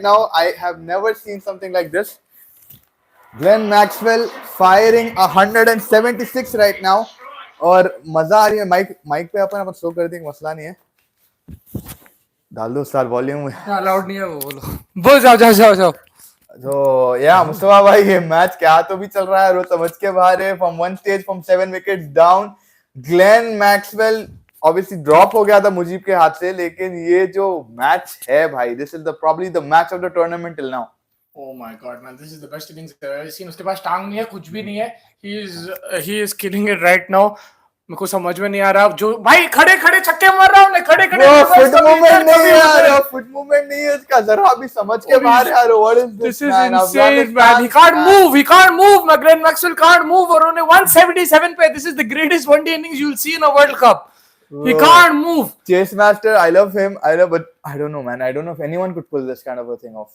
now. I have never seen something like this. Glenn Maxwell firing 176 right now. और मजा आ रही है. Mic पे अपन स्लो कर देंगे, मसला नहीं है. डाल दो स्टार वॉल्यूम. अलाउड नहीं है वो. बोलो जाओ. तो या मुस्तफा भाई, ये मैच क्या तो भी चल रहा है, रो समझ के बाहर है. From one stage, from 7 wickets down, Glenn Maxwell obviously drop हो गया था मुजीब के हाथ से, लेकिन ये जो मैच है भाई, this is probably the match of the tournament till now. Oh my God, man! This is the best innings I've ever seen. उसके पास टांग नहीं है, कुछ भी नहीं है. He is killing it right now. मेरे को समझ में नहीं आ रहा जो भाई खड़े छक्के मार रहा हूँ. खड़े फुट मूवमेंट नहीं है यार, फुट मूवमेंट नहीं है इसका जरा भी समझ के बाहर यार. What is this man? Insane, man. He can't move. Glenn Maxwell can't move. और उन्हें 177 पे. This is the greatest one-day innings you'll see in a World Cup. He can't move. Chase Master, I love him. But I don't know, man. I don't know if anyone could pull this kind of a thing off.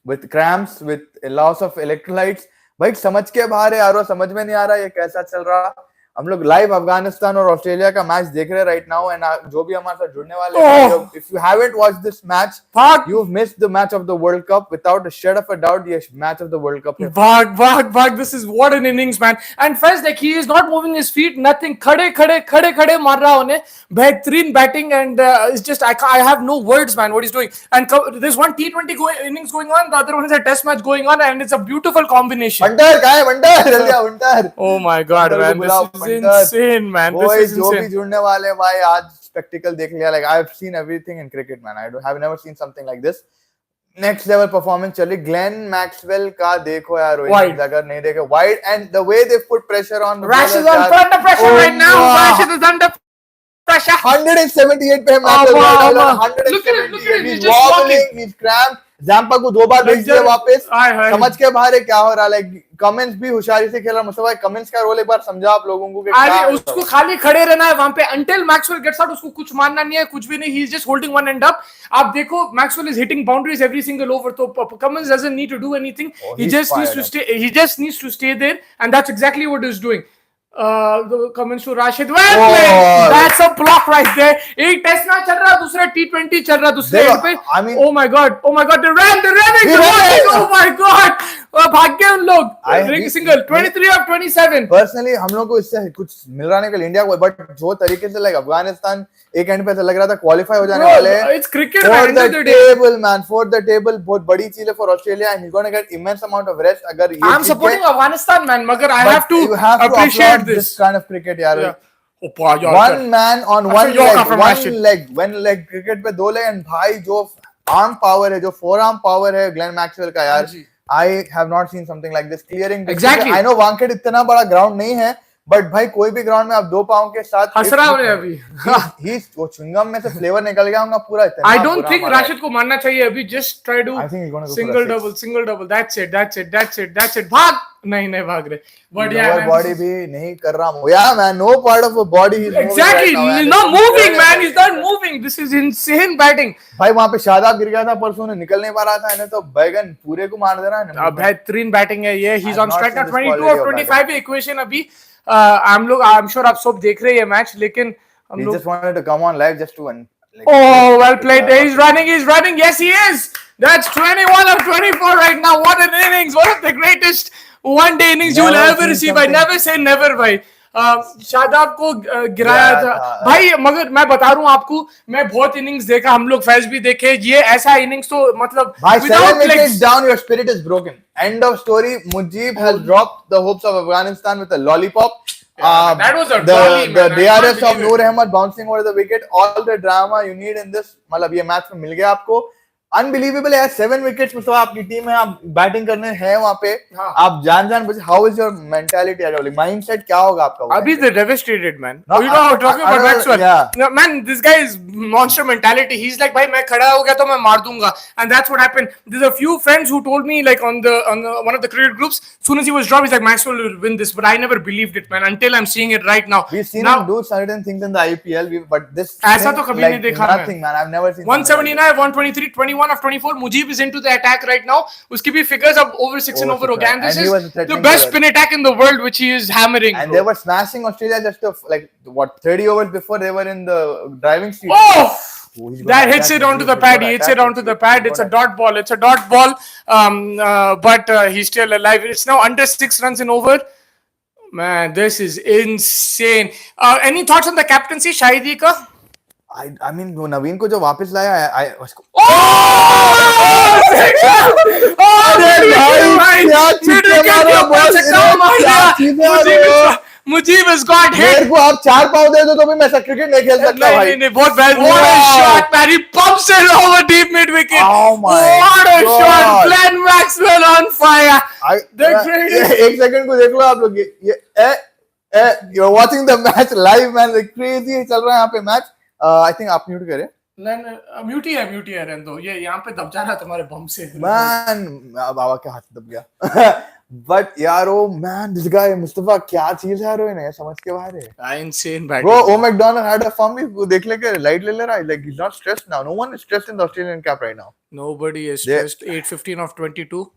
With cramps, with a loss of electrolytes. भाई समझ के बाहर है यार, समझ में नहीं आ रहा ये कैसा चल रहा. हम लोग लाइव अफगानिस्तान और ऑस्ट्रेलिया का मैच देख रहे हैं राइट नाउ. एंड जो भी हमारे साथ जुड़ने वाले हैं, if you haven't watched this match, you have missed the match of the world cup. Without a shade of a doubt, ये match of the world cup है. भाग. This is what an innings, man. And first, like, he is not moving his feet, nothing. खड़े मार रहा उन्हें. बेहतरीन batting, and it's just I have no words, man. What he's doing. And there's one T20 innings going on, the other one is a test match going on, and it's a beautiful combination. वंटर. Oh my God, man. This is insane, man. This is जो भी जुड़ने वाले भाई, आज spectacled देख लिया. Like, I've seen everything in cricket, man. Have never seen something like this. Next level performance चली. Glenn Maxwell का देखो यार, अगर नहीं देखे, wide, and the way they put pressure on. Rashid is under pressure right now. Rashid is under pressure. 178 पे Maxwell. 178. He's wobbling. He's cramped. Zampa को 2 बार भेज दिया वापस. समझ के बाहर है क्या हो रहा है. लाइक कमेंस भी होशियारी से खेल रहा. मुस्तफा, कमेंस का रोल एक बार समझा आप लोगों को. उसको खाली खड़े रहना है वहां पे until Maxwell gets out. उसको कुछ मानना नहीं है, कुछ भी नहीं. He is just holding one end up. आप देखो, Maxwell is hitting boundaries every single over. So Cummins doesn't need to do anything. He just needs to stay there, and that's exactly what he's doing. Cummins to Rashid. Well played. That's a block right there. एक test match चल रहा, दूसरा T20 चल रहा दूसरे and पे. Oh my God, they're running. Oh my God, भाग गए उन लोग. Ring single 23 of 27. पर्सनली हम लोग को इससे कुछ मिल रहा नहीं कल इंडिया को, बट जो तरीके से लाइक अफगानिस्तान एक एंड पे ऐसा लग रहा था क्वालिफाई हो जाने वाले हैं. It's cricket, for the table, man. For the table, बहुत बड़ी चीज है for Australia, and he's going to get immense amount of rest. अगर I'm supporting Afghanistan, man. मगर I have to appreciate this kind of cricket, यार. Yeah. One man on one leg cricket पे 2 leg, and भाई जो arm power है, जो forearm power है Glenn Maxwell का यार. I have not seen something like this. Clearing. Exactly. I know वांकेट इतना बड़ा ग्राउंड नहीं है, बट भाई कोई भी ग्राउंड में आप 2 पाँव के साथ हंस रहा है अभी. वो च्युइंगम में से फ्लेवर निकल गया होगा पूरा. I don't think Rashid को मारना चाहिए अभी. Just try to single double. That's it. भाग. नहीं भाग रहे. But yeah, body भी नहीं कर रहा हूँ. Yeah, man. No part of the body he's exactly moving right now, not moving, man. He's not moving. This is insane batting. भाई वहाँ पे शादाब गिर गया था परसों, ने निकल नहीं पा रहा था. इन्हें तो बैगन पूरे को मार दे रहा है. बेहतरीन बैटिंग है ये. He's on strike now. 22 of 25 है इक्वेशन अभी. I'm sure आप सब देख रहे हैं मैच, लेकिन हम लोग just wanted to come on live just to oh, well played. He's running. Yes, he is. That's 21 of 24 right now. What an innings. One of the greatest one-day innings you will ever receive. I never say never, भाई. शादाब को गिराया था भाई. मगर मैं बता रहा हूँ आपको, मैं बहुत इनिंग्स देखा, हम लोग फैज भी देखे. ये ऐसा इनिंग्स तो मतलब 7 wickets down, your spirit is broken. End of story. Mujib has dropped the hopes of Afghanistan with a lollipop. That was a dolly, the DRS of Noor Ahmed bouncing over the wicket. All the drama you need in this. मतलब ये match में मिल गया आपको. Unbelievable है. 7 wickets में तो आपकी team है, आप बैटिंग करने हैं वहाँ पे. आप जान बचे. How is your mentality at all? Mindset क्या होगा आपका? अभी they're devastated, man. You know how talking about Maxwell. No, man, this guy is monster mentality. He's like, भाई मैं खड़ा हो गया तो मैं मार दूंगा, and that's what happened. There's a few friends who told me, like on the one of the cricket groups, as soon as he was dropped, he's like, Maxwell will win this, but I never believed it, man, until I'm seeing it right now. We've seen him do certain things in the IPL, but this ऐसा तो कभी नहीं देखा. Nothing, man. I've never seen 179, 123, 21 of 24. Mujib is into the attack right now. उसकी भी figures of over 6 and over. Again, this is the best spin attack in the world, which he is hammering. And they were smashing Australia just like 30 overs before they were in the driving seat. That hits it onto the pad. He hits it onto the pad. It's a dot ball. It's a dot ball. But he's still alive. It's now under 6 runs in over. Man, this is insane. Any thoughts on the captaincy, Shahidi ka? I mean, वो नवीन को जो वापस लाया, उसको Mujib has got hit. मेरे को आप 4 पाव दे दो तो भी मैं ऐसा क्रिकेट नहीं खेल सकता भाई. नहीं, बहुत bad. What a shot, man. He pumps it over deep mid wicket. Oh my What a God. shot. Glenn Maxwell on fire. एक सेकंड को देख लो आप लोग. You're watching the match live, man. Like crazy चल रहा है यहाँ पे मैच. I think आप म्यूट करें. म्यूट ही है रहने दो. ये यहाँ पे दब जा रहा है तुम्हारे बम से. Man, बाबा के हाथ दब गया. But यार, oh man, this guy Mustafa क्या चीज है यार, ये समझ के बाहर है. Insane batting. Bro, O McDonald had a fumble. देख ले के लाइट ले रहा है. Like he's not stressed now. No one is stressed in the Australian cap right now. Nobody is stressed. 8-15 of 22.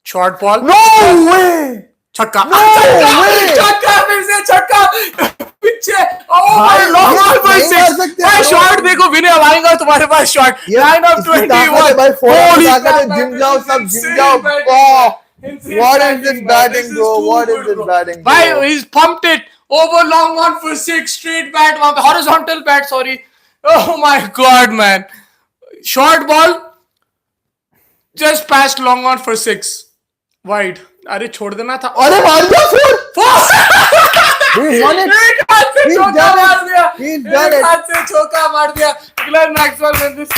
Short ball. No way. छक्का. No way. छक्का फिर से छक्का. पीछे. Oh my long ball by 6. भाई शॉट देखो, विनय अब आएगा तुम्हारे पास shot. 9 of 21. Holy crap. Gym जाओ सब, जिम जाओ. What is this batting, bro? What is this batting, bro? Bhai, he's pumped it over long on for 6 straight bat, horizontal bat, sorry. Oh my God, man. Short ball, just passed long on for 6. Wide. अरे छोड़ देना था. अरे मार दिया He's won it. He's done it. He's done it. हाथ से चौका मार दिया. Glenn Maxwell with this.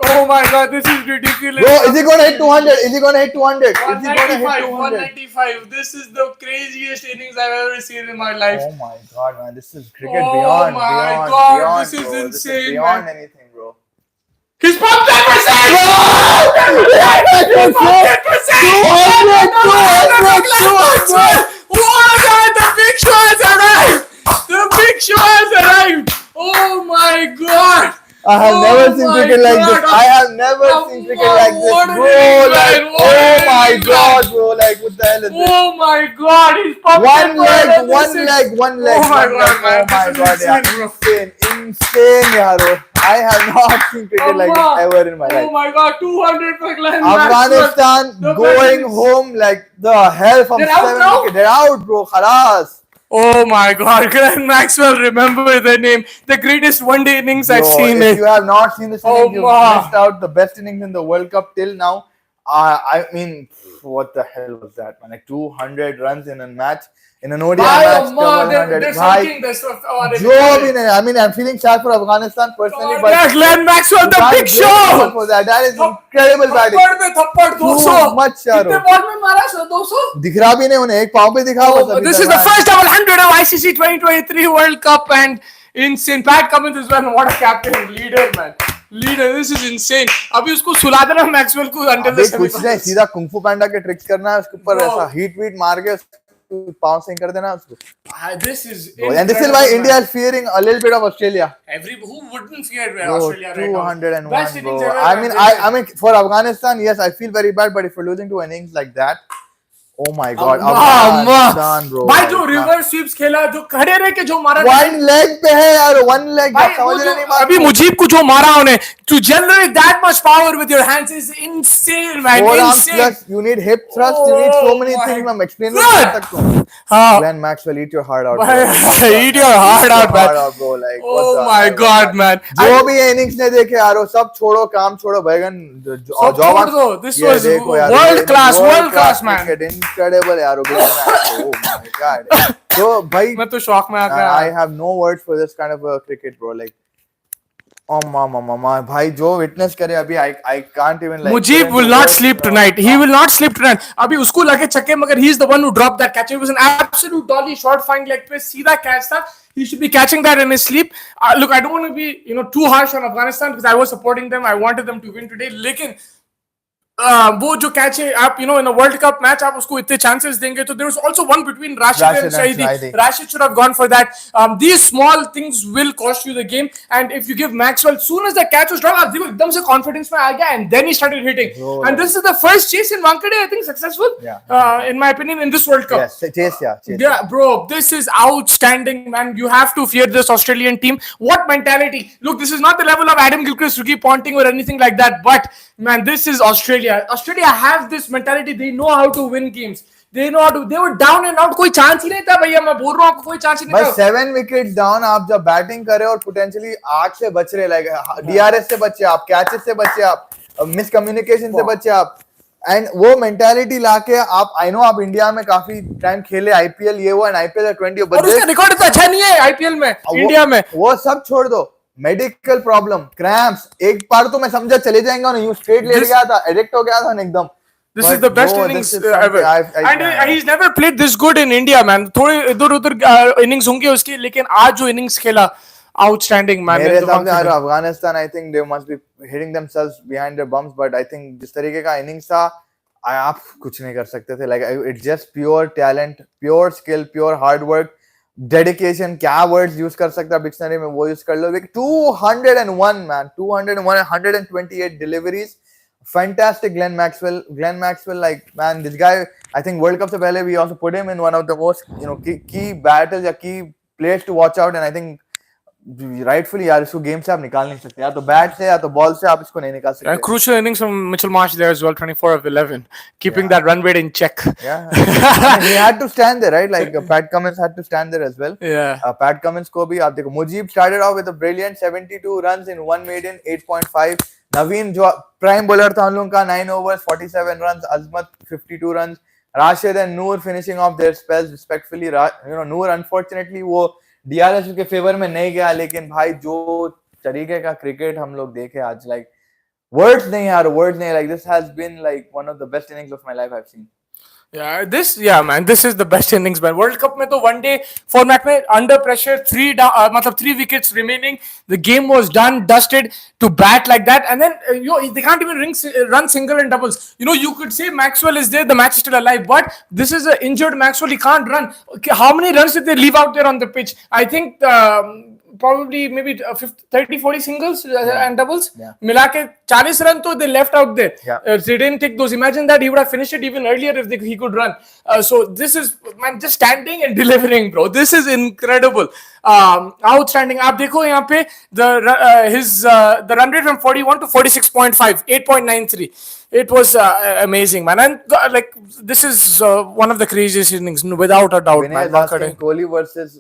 Oh my God, this is ridiculous. Bro, is he going to hit 200? Is he going to hit 200? Is he going to hit 200? 195. This is the craziest innings I've ever seen in my life. Oh my God, man. This is cricket beyond, This is bro. insane, This is beyond man. anything, bro. He's pumped 10%! The big show has arrived! The big show has arrived! Oh my God! I have never seen cricket like this. I have never seen cricket like this, bro. Like, oh my God, bro. Like, what the hell is this? Oh my God, he's pumped One leg. Oh my God, man. Oh my God, yeah. Insane, yaro. I have not seen cricket like this ever in my life. Oh my God, 200 for Glenn Afghanistan going home like the hell from 7 wickets. They're out, bro. Khalas. Oh my God, Glenn Maxwell, remember the name. The greatest one-day innings I've seen. If you have not seen this innings, you've missed out the best innings in the World Cup till now. I mean, what the hell was that, man? Like 200 runs in a match, in an ODI match. There's something that's I mean, I'm feeling sad for Afghanistan personally, but Glenn Maxwell, the big show. For that is incredible batting. Too much, यारो. दिख रहा भी नहीं उन्हें, एक पाव पे दिखा हुआ. This is the first double 100 of ICC 2023 World Cup, and insane. Pat Cummins as well. What a captain, leader, man. Leader, this is insane. अभी उसको सुला देना मैक्सवेल को अंडर द कुछ नहीं, सीधा कुंफू पांडा के ट्रिक्स करना है उसके ऊपर, ऐसा हीट वीट मार के पांव से कर देना उसको. This is and this is why India is fearing a little bit of Australia. Who wouldn't fear Australia right now? 201, bro. I mean, for Afghanistan, yes, I feel very bad, but if you're losing to innings like that, oh my God, Afghanistan, bro. भाई जो reverse sweeps खेला, जो खड़े रह के जो मारा, one leg पे है यार, one leg. अभी मुजीब को जो मारा उन्हें, to generate that much power with your hands is insane, man. Insane. You need hip thrust, you need so many things. I'm explaining नहीं कर सकता हूँ. Glenn Maxwell, eat your heart out. Eat your heart out, man. Bro, like, oh my God, man. जो भी innings ने देखे यारो, सब छोड़ो, काम छोड़ो, बैगन. This was world class, man. Incredible, यारो. Oh my God. So, भाई, मैं तो शॉक में आ गया. I have no words for this kind of a cricket, bro. Like, oh mama, भाई जो witness करे अभी, I can't even like. Mujib will not sleep tonight. He will not sleep tonight. अभी उसको लगे छक्के, मगर he is the one who dropped that catch. It was an absolute dolly short, fine leg पे सीधा catch था. He should be catching that in his sleep. Look, I don't want to be too harsh on Afghanistan because I was supporting them. I wanted them to win today. लेकिन वो जो catch है आप in a world cup match आप उसको इतने chances देंगे तो there was also one between Rashid and Shahidi. Rashid should have gone for that. These small things will cost you the game, and if you give Maxwell, soon as the catch was dropped, देखो एकदम से confidence में आ गया and then he started hitting. And this is the first chase in Wankhede, I think, successful. In my opinion, in this World Cup. Yes, chase. Yeah, bro, this is outstanding, man. You have to fear this Australian team. What mentality? Look, this is not the level of Adam Gilchrist, Ricky Ponting, or anything like that. But man, this is Australia. Australia have this mentality. They know how to win games. They know how to. They were down and out. कोई chance ही नहीं था भैया. मैं बोल रहा हूँ आपको कोई चांस ही नहीं था. बस 7 विकेट्स डाउन आप जब बैटिंग कर रहे हो और पोटेंशियली आग से बच रहे, लाइक डीआरएस से बचे आप, कैचेस से बचे आप, मिस कम्युनिकेशन से बचे आप, एंड वो मेंटालिटी लाके आप, आई नो आप इंडिया में काफी टाइम खेले आईपीएल ये वो, एंड आईपीएल 20 और उसका रिकॉर्ड इतना अच्छा नहीं है आईपीएल में इंडिया में. वो सब छोड़ दो, मेडिकल प्रॉब्लम, क्रैम्प्स, एक बार तो मैं समझा चले जाएंगे, यूं स्ट्रेट ले गया था, एडिक्ट हो गया था एकदम. This is the best innings ever. And he's never played this good in India, man. थोड़े इधर-उधर innings होंगे उसकी, लेकिन आज जो innings खेला, outstanding, man. मेरे हिसाब से Afghanistan, I think they must be hitting themselves behind their bums, but I think जिस तरीके का innings था, आप कुछ नहीं कर सकते थे. Like it's just pure talent, pure skill, pure hard work, dedication. क्या words use कर सकता है डिक्शनरी में वो use कर लो. 201 man, 201, 128 deliveries. Fantastic Glenn Maxwell, like, man, this guy, I think World Cup se pehle we also put him in one of the most, key battles या key players to watch out, and I think rightfully यार इसको game से आप निकाल नहीं सकते, या तो बैट से या तो बॉल से आप इसको नहीं निकाल सकते. Crucial innings from Mitchell Marsh there as well, 24 of 11, keeping that run rate in check. Yeah, he had to stand there, right? Like Pat Cummins had to stand there as well. Yeah. Pat Cummins को भी आप देखो, Mujib started off with a brilliant 72 runs in one maiden, 8.5. Naveen जो prime bowler था उन लोगों का 9 overs, 47 runs. Azmat 52 runs. Rashid and Noor finishing off their spells respectfully. Noor unfortunately वो DRS के फेवर में नहीं गया, लेकिन भाई जो तरीके का क्रिकेट हम लोग देखे आज, like words नहीं यार, words नहीं. Like this has been like one of the best innings of my life I've seen. Yeah, man, this is the best innings, man. World Cup में तो one day format में under pressure, 3 wickets remaining, the game was done, dusted, to bat like that, and then they can't even run single and doubles. You could say Maxwell is there, the match is still alive, but this is an injured Maxwell, he can't run. How many runs did they leave out there on the pitch? I think probably maybe 30-40 singles and doubles. मिला के 40 run तो they left out there. They didn't take those. Imagine that he would have finished it even earlier if he could run. So this is, man, just standing and delivering, bro. This is incredible. Outstanding. आप देखो यहाँ पे the run rate from 41 to 46.5, 8.93. It was amazing, man. And like this is one of the craziest innings, without a doubt, man. Kohli versus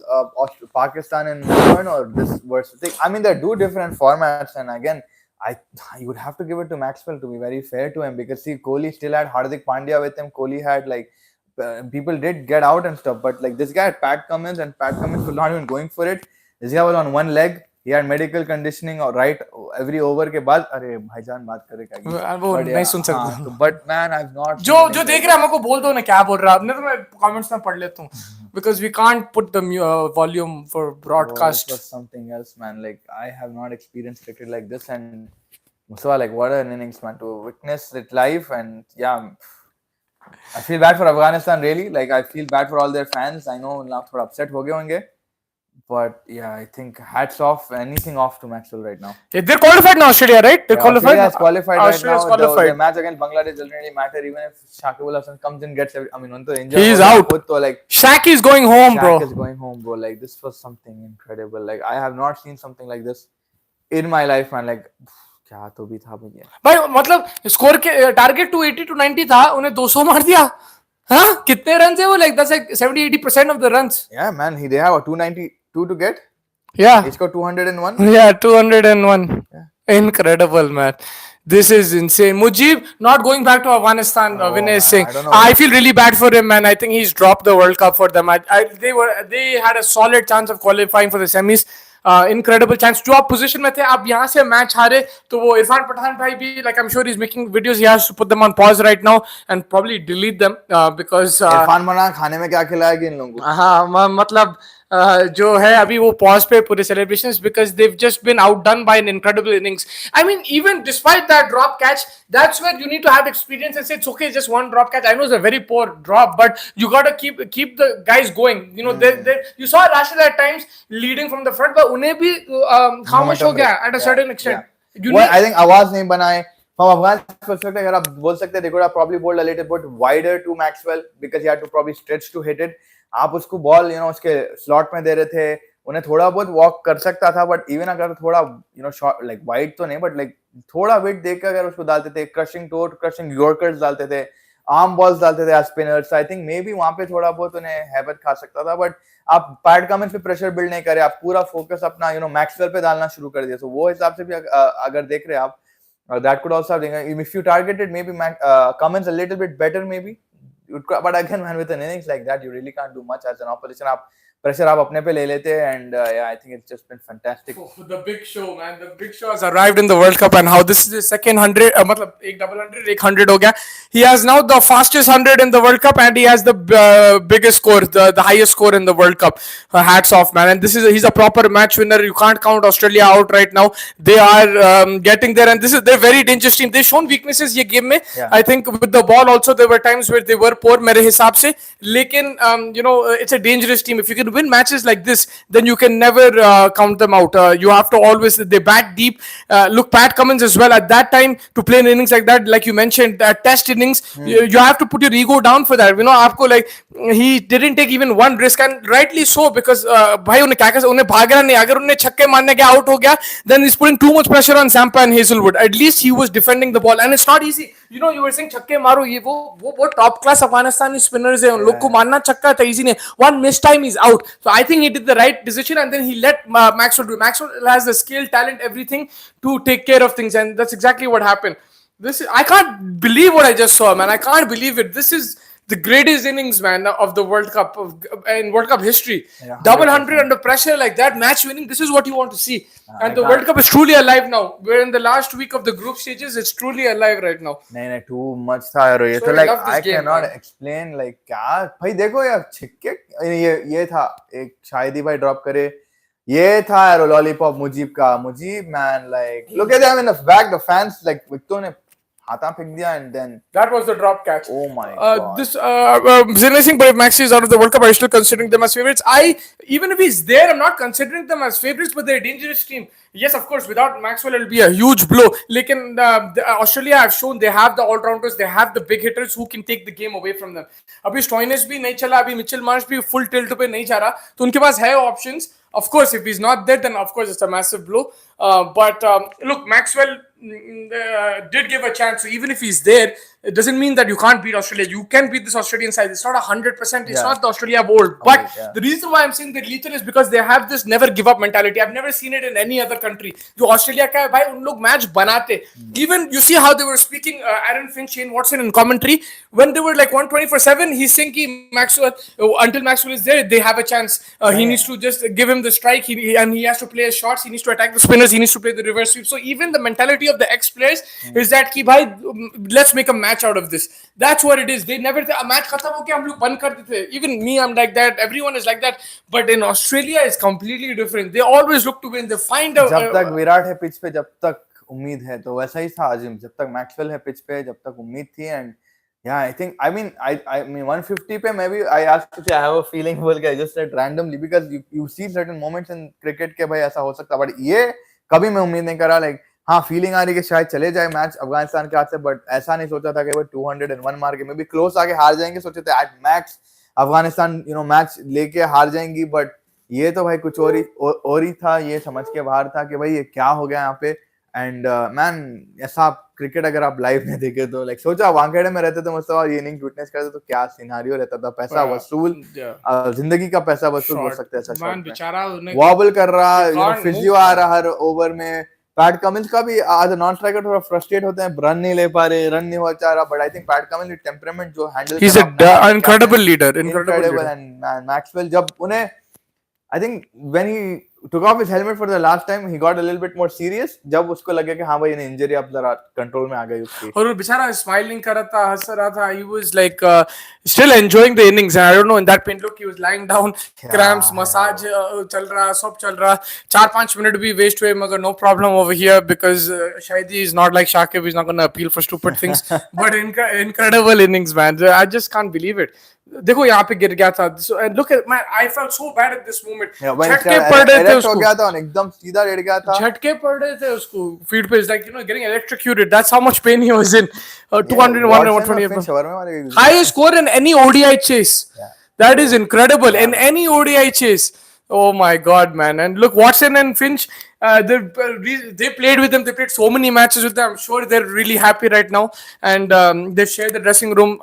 Pakistan in Melbourne, or this versus, I mean, they're two different formats, and again, you would have to give it to Maxwell, to be very fair to him, because see, Kohli still had Hardik Pandya with him. Kohli had people did get out and stuff, but like this guy had Pat Cummins, and Pat Cummins was not even going for it. This guy was on one leg. He had medical conditioning, or right, every over के बाद, अरे भाईजान बात करे क्या? वो नहीं सुन सकता. But man, I've not. जो देख रहा है हमको बोल दो ना क्या बोल रहा है. अपने तो मैं comments में पढ़ लेता हूँ, because we can't put the volume for broadcast. It was something else, man. Like I have not experienced cricket like this, and so like what an innings, man, to witness it live. And yeah, I feel bad for Afghanistan, really. Like I feel bad for all their fans. I know now थोड़ा upset हो गए होंगे. But yeah, I think hats off, anything off to Maxwell right now. Yeah, they're qualified now, Australia, right? They're qualified. Australia's qualified right now. Qualified. The match against Bangladesh doesn't really matter, even if Shakib Al Hasan comes in, gets every, I mean, injured. He's out. Like Shaq is going home, bro. Shaq is going home, bro. Like this was something incredible. Like I have not seen something like this in my life, man. Like क्या तो भी था भैया. भाई मतलब score के target 280 to 90 था, उन्हें 200 मार दिया. हाँ, कितने रन है वो? Like that's like 70-80% of the runs. Yeah, man. They have a 292 to get. Yeah. He's got 201. Yeah, 201. Yeah. Incredible, man. This is insane. Mujib not going back to Afghanistan. Vinay is saying, I feel really bad for him, man. I think he's dropped the World Cup for them. They had a solid chance of qualifying for the semis. Incredible chance. जो आप position में थे, आप यहाँ से match हारे, तो वो इरफान पठान भाई भी, like I'm sure he's making videos. He has to put them on pause right now and probably delete them because Irfan Pathan खाने में क्या खिलाएगी इन लोगों को? हाँ, मतलब जो है अभी वो pause पे पूरे celebrations because they've just been outdone by an incredible innings. I mean, even despite that drop catch, that's where you need to have experience and say it's okay, just one drop catch. I know it's a very poor drop, but you got to keep the guys going. You know, you saw Rashid at times leading from the front, but उन्हें भी खामोश हो गया at a certain extent. I think आवाज नहीं बनाए. From Afghan's perspective, अगर आप बोल सकते हैं, they could have probably bowled a little bit wider to Maxwell because he had to probably stretch to hit it. आप उसको बॉल उसके स्लॉट में दे रहे थे, उन्हें थोड़ा बहुत वॉक कर सकता था, बट इवन अगर थोड़ा शॉट लाइक वाइड तो नहीं, बट लाइक थोड़ा वेट देकर अगर उसको डालते थे, क्रशिंग टोट, क्रशिंग यॉर्कर्स डालते थे, आर्म बॉल्स डालते थे as spinners, I think may be वहां पे थोड़ा बहुत उन्हें हैबिट खा सकता था. बट आप पैट कमिंस पे प्रेशर बिल्ड नहीं करे, आप पूरा फोकस अपना मैक्सवेल पे डालना शुरू कर दिया. तो वो हिसाब से भी अगर देख रहे हैं आप, that could also have, if you targeted maybe Cummins a little bit better maybe, but again man, with an innings like that you really can't do much as an opposition. आप pressure आप अपने पे ले लेते हैं, and yeah, I think it's just been fantastic. The big show, man. The big show has arrived in the World Cup, and how this is his second 100. मतलब एक double 100, एक 100 हो गया. He has now the fastest 100 in the World Cup, and he has the biggest score, the highest score in the World Cup. Hats off, man. And he's a proper match winner. You can't count Australia out right now. They are getting there, and they're very dangerous team. They've shown weaknesses ये game में. Yeah. I think with the ball also there were times where they were poor मेरे हिसाब से. लेकिन it's a dangerous team. If you can win matches like this, then you can never count them out. You have to always, they bat deep. Look, Pat Cummins as well at that time to play an innings like that, like you mentioned, test innings. You have to put your ego down for that. आपको like he didn't take even one risk, and rightly so, because भाई उन्हें क्या कर, उन्हें भागना नहीं. अगर उन्हें छक्के मारने के out हो गया, then he's putting too much pressure on Zampa and Hazelwood. At least he was defending the ball, and it's not easy. You were saying छक्के मारो, ये वो top class अफगानिस्तानी spinners है, उन लोग को मारना छक्का था easy नहीं. One missed time is out. So I think he did the right decision, and then he let Maxwell do. Maxwell has the skill, talent, everything to take care of things, and that's exactly what happened. I can't believe what I just saw, man. I can't believe it. This is the greatest innings, man, of the World Cup in World Cup history. Yeah, double 100 under pressure like that, match winning. This is what you want to see. And the World Cup is truly alive now. We're in the last week of the group stages. It's truly alive right now. नहीं too much था यार ये तो, like I cannot explain like क्या भाई. देखो यार छिक्के ये था, एक शायदी भाई ड्रॉप करे, ये था यार lollipop Mujeeb man, like look at them in the back, the fans like Victo ने हाथा फेंक दिया, and then that was the drop catch. Oh my god. This Zinnesing, but if Maxi is out of the World Cup, are you still considering them as favorites? Even if he's there, I'm not considering them as favorites, but they're a dangerous team. Yes, of course, without Maxwell, it'll be a huge blow. लेकिन Australia have shown they have the all-rounders, they have the big hitters who can take the game away from them. अभी Stoinis भी नहीं चला, अभी Mitchell Marsh भी full tilt पे नहीं जा रहा, तो उनके पास है options. Of course, if he's not there, then of course it's a massive blow. But look, Maxwell did give a chance. So even if he's there, it doesn't mean that you can't beat Australia. You can beat this Australian side. It's not 100%. It's not the Australia of old. But the reason why I'm saying they're lethal is because they have this never give up mentality. I've never seen it in any other country. जो Australia का है भाई, उन लोग match बनाते. Even you see how they were speaking, Aaron Finch, Shane Watson in commentary, when they were like 120-for-7, he's saying कि Maxwell, until Maxwell is there, they have a chance. He needs to just give him the strike, and he has to play his shots. He needs to attack the spinners. He needs to play the reverse sweep. So even the mentality of the ex-players is that कि भाई, let's make a match out of this. That's what it is. They never a match खत्म हो के हम लोग बंद कर देते. Even me, I'm like that. Everyone is like that. But in Australia, it's completely different. They always look to win. They find a. जब तक विराट है पिच पे, जब तक उम्मीद है, तो वैसा ही था आजिम. जब तक मैक्सवेल है पिच पे, जब तक उम्मीद थी. And yeah, I mean 150 पे maybe I asked you, I have a feeling बोल के I just said randomly because you see certain moments in cricket के भाई ऐसा हो सकता. But ये कभी मैं उम्मीद नहीं करा. Like हाँ, फीलिंग आ रही कि शायद चले जाए मैच अफगानिस्तान के हाथ से, बट ऐसा नहीं सोचा था कि वो 201 मार के मे बी क्लोज आके हार जाएंगे. सोचे थे एट मैक्स अफगानिस्तान मैच लेके हार जाएंगी, बट ये तो भाई कुछ और ही था. ये समझ के बाहर था कि भाई ये क्या हो गया यहाँ पे. एंड मैन, ऐसा क्रिकेट अगर आप लाइव में देखे तो लाइक सोचा वानखेड़े में रहते तो मुस्तफा ये इनिंग विटनेस करते तो क्या सिनारियो रहता था. पैसा वसूल, जिंदगी का पैसा वसूल हो सकता है. ऐसा वॉबल कर रहा, फिजियो आ रहा हर ओवर में. पैट कमिंस का भी आज नॉन स्ट्राइकर थोड़ा फ्रस्ट्रेट होते हैं, रन नहीं ले पा रहे, रन नहीं हो चा रहा. But I think Pat Cummins temperament जो handle, he is an incredible leader. And Maxwell जब उन्हें, I think when he took off his helmet for the last time, he got a little bit more serious. जब उसको लगे कि हाँ भाई ये इंजरी अब जरा कंट्रोल में आ गई उसकी. और वो बेचारा स्माइल नहीं कर रहा था, हंस रहा था. He was like still enjoying the innings. And I don't know, in that paint look he was lying down, cramps, massage चल रहा, सब चल रहा. 4-5 मिनट भी waste हुए, मगर no problem over here because शायद he is not like Shakib. He's not going to appeal for stupid things. But incredible innings, man. I just can't believe it. देखो यहाँ पे गिर गया था. So, and look at man, I felt so bad at this moment. झटके पड़ रहे थे उसको. हो गया था और एकदम सीधा लेट गया था. झटके पड़ रहे थे उसको फील्ड पे. It's like, you know, getting electrocuted. That's how much pain he was in. 201 and 128. Highest score in any ODI chase. That is incredible. In any ODI chase. Oh my God, man. And look, Watson and Finch, they played with them. They played so many matches with them. I'm sure they're really happy right now. And they shared the dressing room.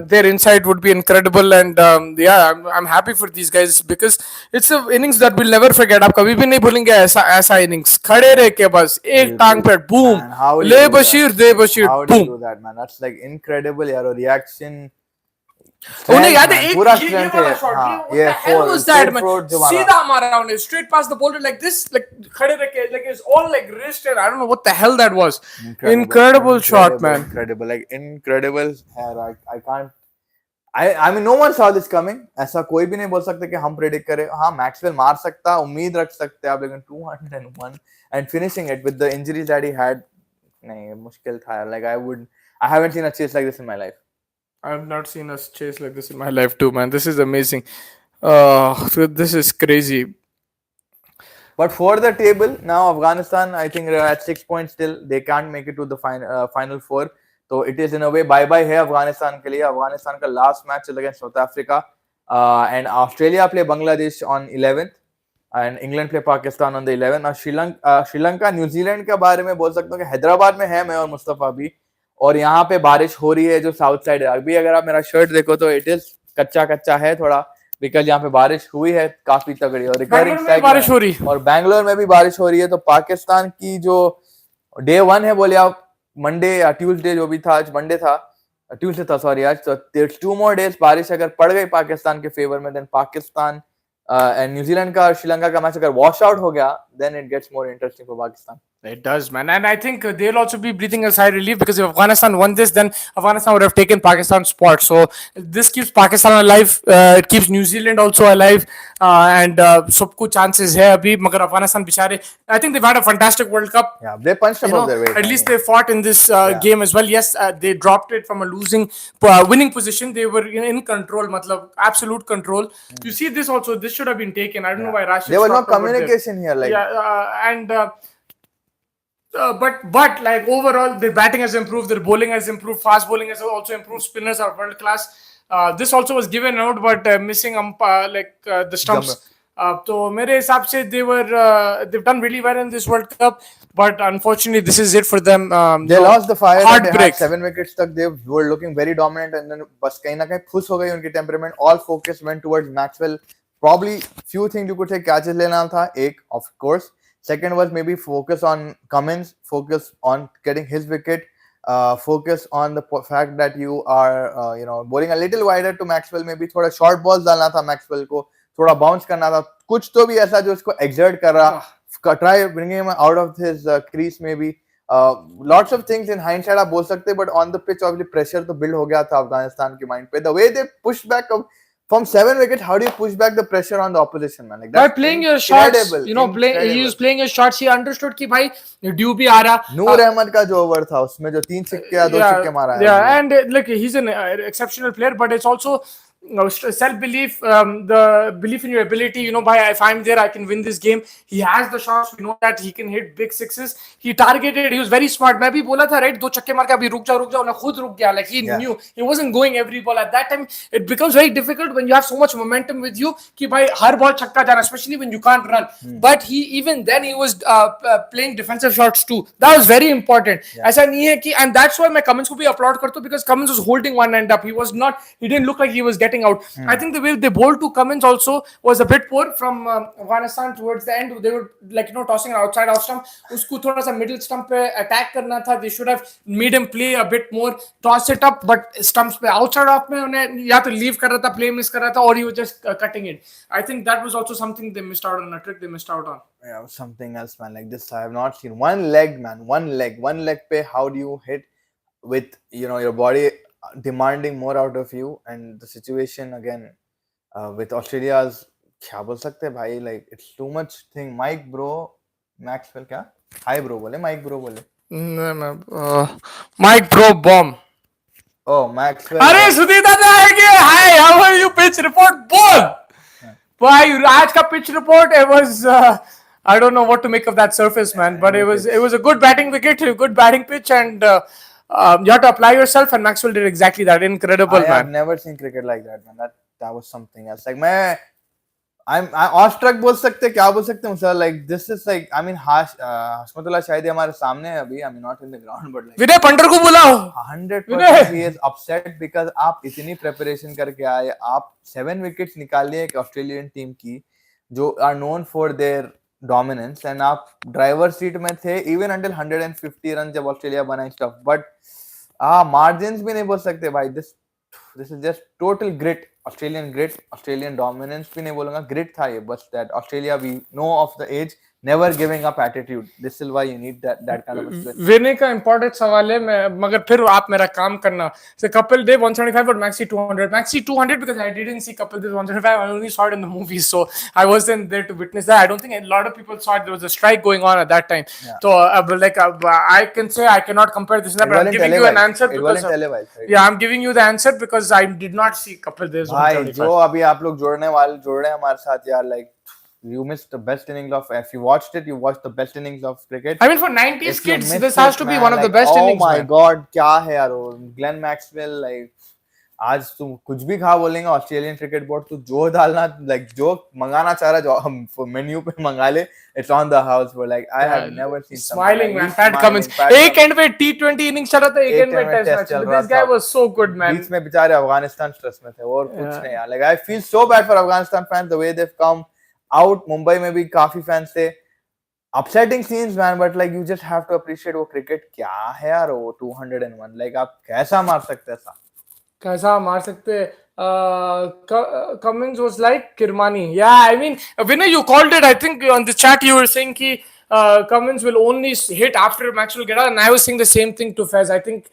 Their insight would be incredible. And yeah, I'm happy for these guys because it's an innings that we'll never forget. आप कभी भी नहीं भूलेंगे ऐसा innings. खड़े रह के बस एक टांग पे boom. ले बशीर दे Bashir boom. How do you do that, man? That's like incredible. यार और reaction. उन्हें याद है एक पूरा ये वाला shot. What the hell was that, man? सीधा मारा उन्हें straight past the bowler like this, like खड़े रह के, like it's all like wrist and I don't know what the hell that was. Incredible shot, man. Incredible, like incredible. I can't. I mean, no one saw this coming. ऐसा कोई भी नहीं बोल सकते कि हम predict करें. हाँ, Maxwell मार सकता, उम्मीद रख सकते आप, लेकिन 201 and finishing it with the injuries that he had, नहीं मुश्किल था. Like I haven't seen a chase like this in my life. I've not seen a chase like this in my life too, man. This is amazing. This is crazy. But for the table now, Afghanistan, I think they're at 6 points still. They can't make it to the final four. So it is in a way bye-bye है Afghanistan के लिए. Afghanistan का last match is against South Africa, and Australia play Bangladesh on 11th, and England play Pakistan on the 11th. Now Sri Lanka New Zealand के बारे में बोल सकता हूँ कि हैदराबाद में है मैं और मुस्तफा भी, और यहाँ पे बारिश हो रही है जो साउथ साइड है. अभी अगर आप मेरा शर्ट देखो तो इट इज कच्चा है थोड़ा, बिकॉज यहाँ पे बारिश हुई है काफी तगड़ी और रिकरिंग बारिश हो रही, और बैंगलोर में भी बारिश हो रही है. तो पाकिस्तान की जो डे 1 है बोले आप, मंडे या ट्यूसडे जो भी था, आज मंडे था, ट्यूसडे था सॉरी आज, तो 2 more days बारिश अगर पड़ गई पाकिस्तान के फेवर में, देन पाकिस्तान एंड न्यूजीलैंड का और श्रीलंका का मैच अगर वॉश आउट हो गया, then it gets more interesting for Pakistan. It does, man. And I think they'll also be breathing a sigh of relief because if Afghanistan won this, then Afghanistan would have taken Pakistan's spot. So this keeps Pakistan alive. It keeps New Zealand also alive. And सबको chances है अभी, मगर Afghanistan बेचारे, I think they've had a fantastic World Cup. Yeah, they punched above their weight. At least they fought in this game as well. Yes, they dropped it from a winning position. They were in control, matlab absolute control. You see this also. This should have been taken. I don't know why Rashid. There was no communication here, like. Yeah, but like overall, their batting has improved, their bowling has improved, fast bowling has also improved. Spinners are world class. This also was given out, but missing the stumps. So मेरे हिसाब से they've done really well in this World Cup, but unfortunately this is it for them. They lost the fire. Heartbreak. 7 wickets तक they were looking very dominant, and then बस कहीं ना कहीं फुस हो गई उनकी temperament. All focus went towards Maxwell. Probably few things you could say catches लेना था. एक, of course. Second was maybe focus on Cummins, focus on getting his wicket, focus on the fact that you are, bowling a little wider to Maxwell. Maybe थोड़ा short balls डालना था Maxwell को, थोड़ा bounce करना था, कुछ तो भी ऐसा जो उसको exert कर रहा, try bringing him out of his crease maybe. Lots of things in hindsight आप बोल सकते, but on the pitch obviously pressure तो build हो गया था अफगानिस्तान के mind पे. The way they pushed back from 7 wickets, how do you push back the pressure on the opposition, man? Like by playing your shots, he was playing his shots. He understood कि भाई due भी आ रहा. नूर अहमद का जो over था उसमें जो 3 छक्के या 2 छक्के मारा है. Yeah, and look, he's an exceptional player, but it's also self-belief, the belief in your ability. If I'm there, I can win this game. He has the shots. We know that he can hit big sixes. He targeted. He was very smart. मैं भी बोला था, right? 2 छक्के मार के अभी रुक जाओ. उन्हें खुद रुक गया. Like he knew he wasn't going every ball at that time. It becomes very difficult when you have so much momentum with you. कि भाई हर ball छक्का जाना, especially when you can't run. But even then he was playing defensive shots too. That was very important. ऐसा नहीं है कि, and that's why मैं Cummins को भी applaud करता हूँ, because Cummins was holding one end up. He didn't look like he was getting getting out. I think the way they bowled to Cummins also was a bit poor from Afghanistan towards the end. They were like tossing it outside off stump. उसको थोड़ा सा middle stump पे attack करना था. They should have made him play a bit more, toss it up, but stumps पे outside off में उन्हें या तो leave कर रहा था, play miss कर रहा था, or he was just cutting it. I think that was also something they missed out on, a trick they missed out on. Yeah, something else, man. Like this, I have not seen one leg, man. One leg pe. How do you hit with your body demanding more out of you, and the situation again with Australia's क्या बोल सकते हैं भाई, like it's too much thing. Mike bro, Maxwell क्या? Hi bro बोले, Mike bro बोले. Mike bro bomb. Oh, Maxwell. अरे सुधीर दादा आएंगे. Hi, how are you? Pitch report boom. भाई आज का pitch report, it was I don't know what to make of that surface, man, but it was a good batting wicket, a good batting pitch, and you have to apply yourself, and Maxwell did exactly that. Incredible, man. I have never seen cricket like that, man. That was something else. Like I'm awestruck बोल सकते, क्या बोल सकते हैं sir, like this is like, I mean Hashmatullah शायद हमारे सामने है अभी, I mean not in the ground, but like विनय पंडर को बुलाओ. 100% he is upset because आप इतनी preparation करके आए, आप 7 wickets निकालिए एक ऑस्ट्रेलियन टीम की जो are known for their dominance, and आप ड्राइवर सीट में थे even until 150 रन जब ऑस्ट्रेलिया बना stuff, but margins भी नहीं बोल सकते भाई. This is just total grit, Australian dominance भी नहीं बोलूँगा, grit था ये बस. That Australia, we know of the age, never giving up attitude. This is why you need that kind of a situation. विनय का important सवाल है, मगर फिर आप मेरा काम करना. So Kapil Dev 175 but Maxi 200. Maxi 200 because I didn't see Kapil Dev 175. I only saw it in the movies, so I wasn't there to witness that. I don't think a lot of people saw it. There was a strike going on at that time. Yeah. So I can say I cannot compare this, but I'm giving you an answer because I'm giving you the answer because I did not see Kapil Dev's 175. जो अभी आप लोग जोड़ रहे हैं हमारे साथ यार, like you missed the best innings of, if you watched it, you watched the best innings of cricket. I mean, for 90s kids, this has to be one of the best innings. Oh my god, क्या है यार वो Glenn Maxwell, like आज तुम कुछ भी खा बोलेंगे ऑस्ट्रेलियन क्रिकेट बोर्ड, तू जो डालना, like जो मंगाना चाह रहा है जो हम मेन्यू पे मंगा ले, it's on the house. But like I have never seen smiling man. Pat Cummins एक एंड पे T20 इनिंग्स चल रहा था, एक एंड पे test match. This guy was so good, man. बीच में बेचारे अफगानिस्तान स्ट्रेस में थे और कुछ नहीं यार. Like I feel so bad for Afghanistan fans, the way they've come out. Mumbai में भी काफी फैंस थे. Upsetting scenes, man, but like you just have to appreciate वो क्रिकेट क्या है यार, वो 201. Like आप कैसा मार सकते हैं ऐसा? कैसा मार सकते? Cummins was like Kirmani. Yeah, I mean, Vinay, you called it. I think on the chat you were saying कि Cummins will only hit after Maxwell get out, and I was saying the same thing to Fez. I think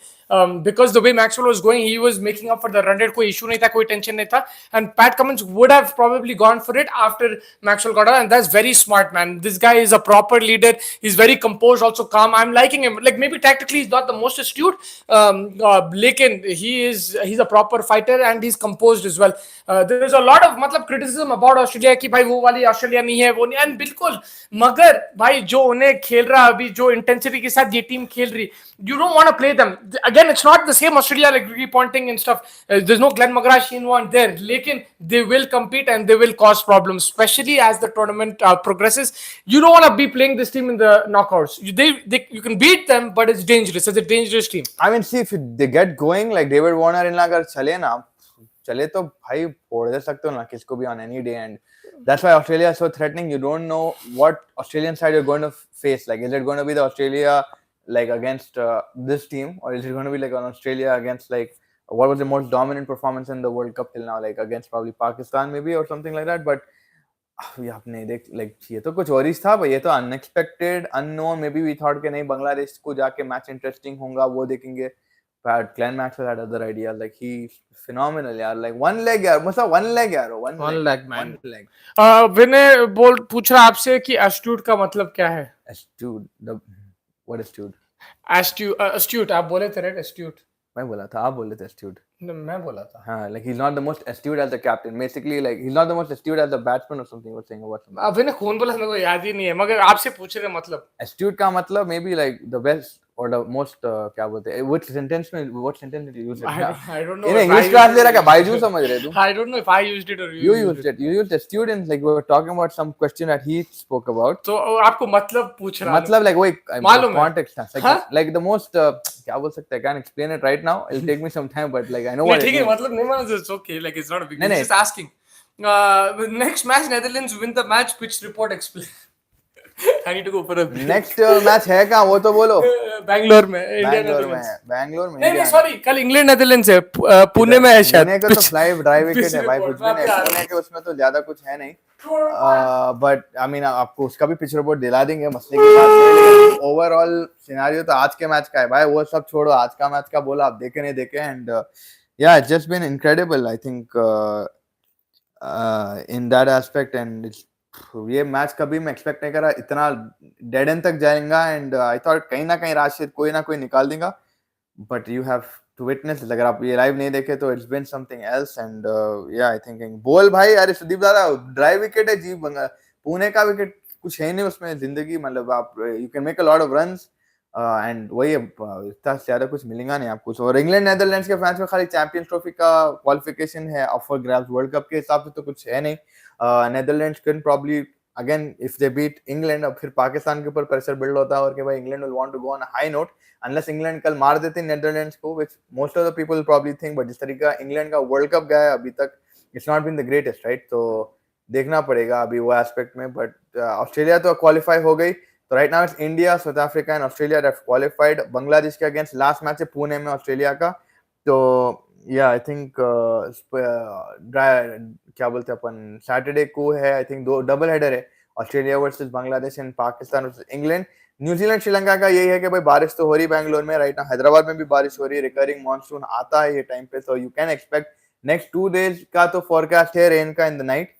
because the way Maxwell was going, he was making up for the run rate. कोई issue नहीं था, कोई tension नहीं था, and Pat Cummins would have probably gone for it after Maxwell got out, and that's very smart, man. This guy is a proper leader. He's very composed, also calm. I'm liking him. Like maybe tactically he's not the most astute, लेकिन he's a proper fighter and he's composed as well. There's a lot of मतलब criticism about Australia कि भाई वो वाली Australia नहीं है, वो नहीं, and बिल्कुल, मगर भाई जो उन्हें खेल रहा अभी, जो intensity के साथ ये team खेल रही, you don't want to play them. Again, it's not the same Australia like Ricky Ponting and stuff. There's no Glenn McGrath in one there. Lekin they will compete and they will cause problems, especially as the tournament progresses. You don't want to be playing this team in the knockouts. You can beat them, but it's dangerous. It's a dangerous team. I mean, see, if they get going like David Warner in अगर चले तो भाई फोड़ दे सकते हो ना किसको भी on any day, and that's why Australia is so threatening. You don't know what Australian side you're going to face. Like, is it going to be the Australia like against this team, or is it going to be like an Australia against like what was the most dominant performance in the World Cup till now, like against probably Pakistan maybe or something like that. But आपने देख like ये तो कुछ और ही था, ये तो unexpected, unknown. Maybe we thought कि नहीं बांग्लादेश को जाके मैच इंटरेस्टिंग होगा, वो देखेंगे. But Glenn Maxwell had other ideas. Like he's phenomenal, यार. Like one leg, यार. मतलब one leg, यार. One leg, man. One leg. विनय पूछ रहा आपसे कि astute का मतलब क्या है? Astute. What astute? Astute. आप बोले थे, right? Astute. मैं बोला था, आप बोले थे astute. मैं बोला था. हाँ, like he's not the most astute as the captain. Basically, like he's not the most astute as the batsman or something. We're saying about something. विनय कौन बोला मेरे को याद ही नहीं है, मगर आपसे पूछ रहे मतलब. Astute का मतलब maybe like the best or the most क्या बोलते हैं what sentence did you use it ना I don't know इन्हें if I English used class it ले रहा or क्या you बायजू used समझ रहे it. तू I don't know if I used it or you you used it you used it students like we were talking about some question that he spoke about तो आपको मतलब पूछ रहा हूँ मतलब like वही मालूम है context था like हाँ like the most क्या बोल सकते हैं I can't explain it right now it'll take me some time but like I know नहीं what it ठीक है means मतलब नहीं माना it's okay like it's not a big नहीं deal नहीं just asking next match Netherlands win the match pitch report explain I need to go for a break next match है क्या वो तो बोलो बैंगलोर में इंडिया बैंगलोर नेदरलैंड्स में बैंगलोर में नहीं नहीं इंडिया में सॉरी कल इंग्लैंड नेदरलैंड्स है पुणे किधर में है शायद पुणे का तो फ्लाइव ड्राई विकेट है भाई कुछ भी नहीं पिच पुणे के उसमें तो ज्यादा कुछ है नहीं बट आई मीन आपको उसका भी पिच रिपोर्ट दिला देंगे मसले की बात नहीं लेकिन ओवरऑल सिनेरियो तो आज के मैच का है भाई वो सब छोड़ो आज का मैच का बोला आप देखे नहीं देखे and yeah it's just been incredible I think in that aspect and ये मैच कभी मैं एक्सपेक्ट नहीं करा इतना डेड एंड तक जाएगा एंड आई थॉट कहीं ना कहीं राशिद कोई ना कोई निकाल देगा but you have to witness it. अगर आप ये लाइव नहीं देखे तो it's been something else and yeah I thinking बोल भाई अरे सुदीप दादा ड्राई विकेट है जी पुणे का विकेट कुछ है नहीं उसमें जिंदगी मतलब आप you can make a lot of runs and वही इतना ज्यादा कुछ मिलेगा नहीं आपको और इंग्लैंड नेदरलैंड्स के फैंस में खाली चैंपियंस ट्रॉफी का क्वालिफिकेशन है फॉर ग्रैब्स वर्ल्ड कप के हिसाब से तो कुछ है नहीं Netherlands can probably again if they beat England अब फिर पाकिस्तान के ऊपर प्रेशर बिल्ड होता है और कि भाई England will want to go on a high note unless England कल मार देते नेदरलैंड्स को which most of the people probably think but जिस तरीका इंग्लैंड का वर्ल्ड कप गया है अभी तक it's not been the greatest right तो देखना पड़ेगा अभी वो एस्पेक्ट में बट ऑस्ट्रेलिया तो क्वालिफाई हो गई तो right now it's India south Africa and Australia that qualified Bangladesh के अगेंस्ट लास्ट मैच है पुणे में ऑस्ट्रेलिया का तो या आई थिंक क्या बोलते हैं अपन सैटरडे को है आई थिंक दो डबल हेडर है Australia versus Bangladesh and Pakistan versus England New Zealand Sri Lanka का यही है कि भाई बारिश तो हो रही बैंगलोर में राइट ना हैदराबाद में भी बारिश हो रही है रिकरिंग मॉनसून आता है ये टाइम पे तो you can expect next 2 days का तो फोरकास्ट है रेन का in the night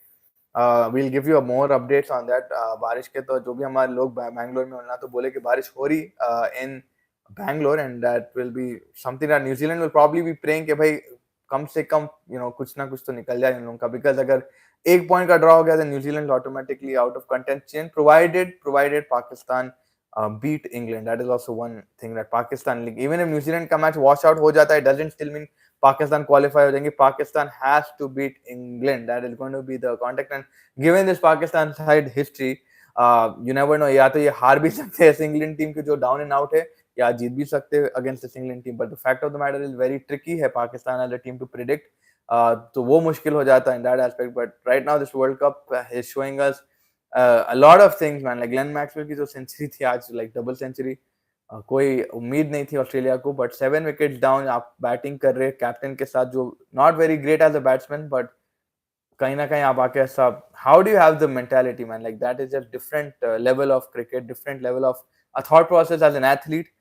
will give you more updates on that बारिश के तो जो भी हमारे लोग बैंगलोर में होना तो बोले कि बारिश हो रही in Bangalore and that will be something that New Zealand will probably be praying कि भाई कम से कम कुछ ना कुछ तो निकल जाए इन लोगों का बिकॉज अगर एक पॉइंट का ड्रॉ हो गया तो New Zealand automatically out of contention provided Pakistan beat England. That is also one thing that Pakistan league. Even if New Zealand का match wash out हो जाता है, it doesn't still mean Pakistan qualify हो जाएंगे. Pakistan has to beat England. That is going to be the contact. And given this Pakistan side history, you never know. या तो ये हार भी सकते हैं England team के जो down and out है, या जीत भी सकते हैं against this England team. But the fact of the matter is very tricky है Pakistan as a team to predict. तो वो मुश्किल हो जाता है in that aspect. But right now this World Cup is showing us a lot of things man like Glenn Maxwell की जो century थी आज like डबल सेंचुरी कोई उम्मीद नहीं थी ऑस्ट्रेलिया को बट 7 विकेट्स डाउन आप बैटिंग कर रहे कैप्टन के साथ जो not very great as a batsman but कहीं ना कहीं आप आके सब how do you have the mentality man like that is a different level of cricket different level of a thought process as an athlete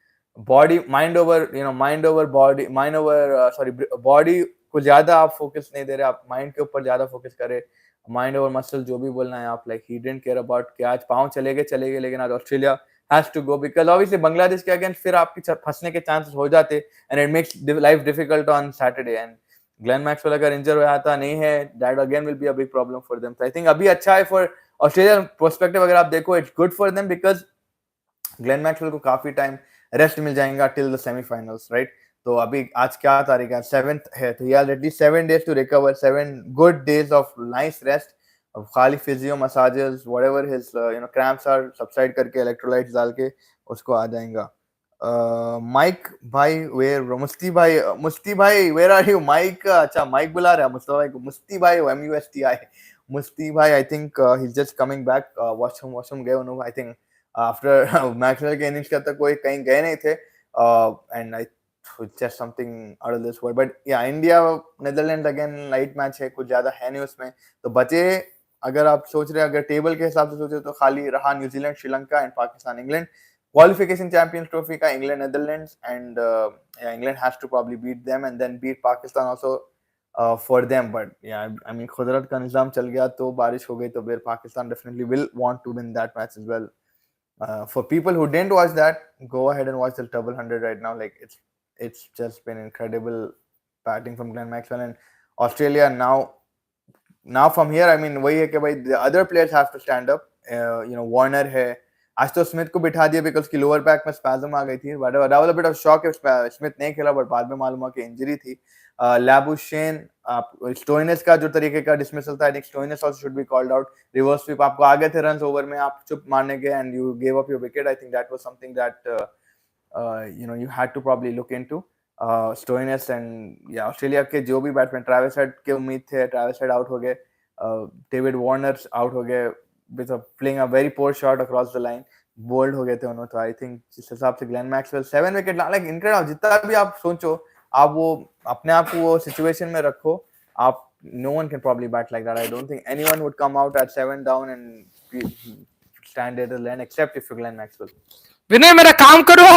body mind over body mind over sorry body को ज्यादा आप focus नहीं दे रहे आप mind के ऊपर ज्यादा focus कर रहे माइंड ओवर मसल जो भी बोलना है आप like he didn't care about कि आज पांव चले गए लेकिन आज Australia has to go because obviously Bangladesh के अगेंस्ट फिर आपकी फंसने के चांसेस हो जाते and it makes life difficult on Saturday and Glenn Maxwell अगर इंजर हो जाता नहीं है that again will be a big problem for them I think अभी अच्छा है फॉर ऑस्ट्रेलिया पर्सपेक्टिव अगर आप देखो it's good for them because Glenn Maxwell को काफी टाइम रेस्ट मिल जाएगा टिल द सेमीफाइनल्स राइट तो अभी आज क्या तारीख है 7th है तो यार at least 7 days to recover 7 good days of nice rest अब खाली physio massages whatever his cramps are subside करके इलेक्ट्रोलाइट्स डाल के उसको आ जाएगा माइक भाई वेयर मुस्ती भाई वेयर आर यू माइक अच्छा माइक बुला रहा है मुस्तफा भाई को मुस्ती भाई MUSTI मुस्ती भाई I think he is just coming back washroom गए उन्होंने आई थिंक आफ्टर मैक्सवेल के इनिंग्स का तक कोई कहीं गए नहीं थे and I just something out of this world but yeah India Netherlands again light match है कुछ ज्यादा है नहीं उसमें तो बचे अगर आप सोच रहे अगर टेबल के हिसाब से सोचे तो खाली रहा New Zealand Sri Lanka and Pakistan England qualification champions trophy का England Netherlands and yeah England has to probably beat them and then beat Pakistan also for them but yeah I mean कुदरत का निजाम चल गया तो बारिश हो गई तो फिर Pakistan definitely will want to win that match as well for people who didn't watch that go ahead and watch the double hundred right now like it's just been incredible batting from Glenn Maxwell and Australia now from here I mean वही है कि भाई the other players have to stand up Warner है आज तो Smith को बिठा दिया बिकॉज की लोअर बैक में स्पैज्म आ गई थी, but that was a bit of shock if Smith नहीं खेला, बट बाद में मालूम हुआ कि इंजरी थी. लैबुशेन, स्टोइनिस का जो तरीके का डिसमिसल था, I think Stoinis also should be called out. Reverse sweep आपको आ गए थे रन्स ओवर में, आप चुप मारने गए and you gave up your wicket. I think that was something that you had to probably look into. Stoinis and Australia के जो भी बैट्समैन, ट्रेविस हेड के उम्मीद थे, ट्रेविस हेड आउट हो गए, डेविड वार्नर आउट हो गए with playing a very poor shot across the line, bowled हो गए थे उन्होंने. तो आई थिंक जिस हिसाब से Glenn Maxwell 7 wicket, like incredible. जितना भी आप सोचो, आप वो अपने आप को वो सिचुएशन में रखो, आप no one can probably bat like that. I don't think anyone would come out at 7 down and stand at the land except if you're Glenn Maxwell. विनय मेरा काम करो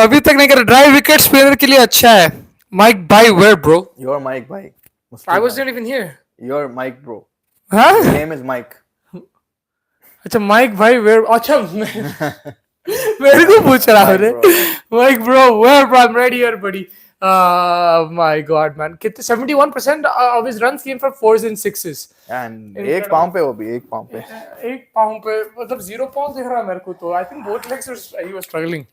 अभी तक नहीं कर. ड्राइव विकेट स्पिनर के लिए अच्छा है. माइक भाई, वेयर ब्रो? Your Mike भाई. I wasn't even here. Your Mike bro. Huh? His name is Mike. अच्छा माइक भाई, वेयर? अच्छा मेरे को पूछ रहा है. Mike bro, where bro? I'm right here buddy. My God man, कितने 71% of his runs came from 4s and 6s. And एक पाँव पे, वो भी एक पाँव पे. एक पाँव पे मतलब 0 पाउंड दिख रहा है मेरे को तो. I think both legs he was struggling.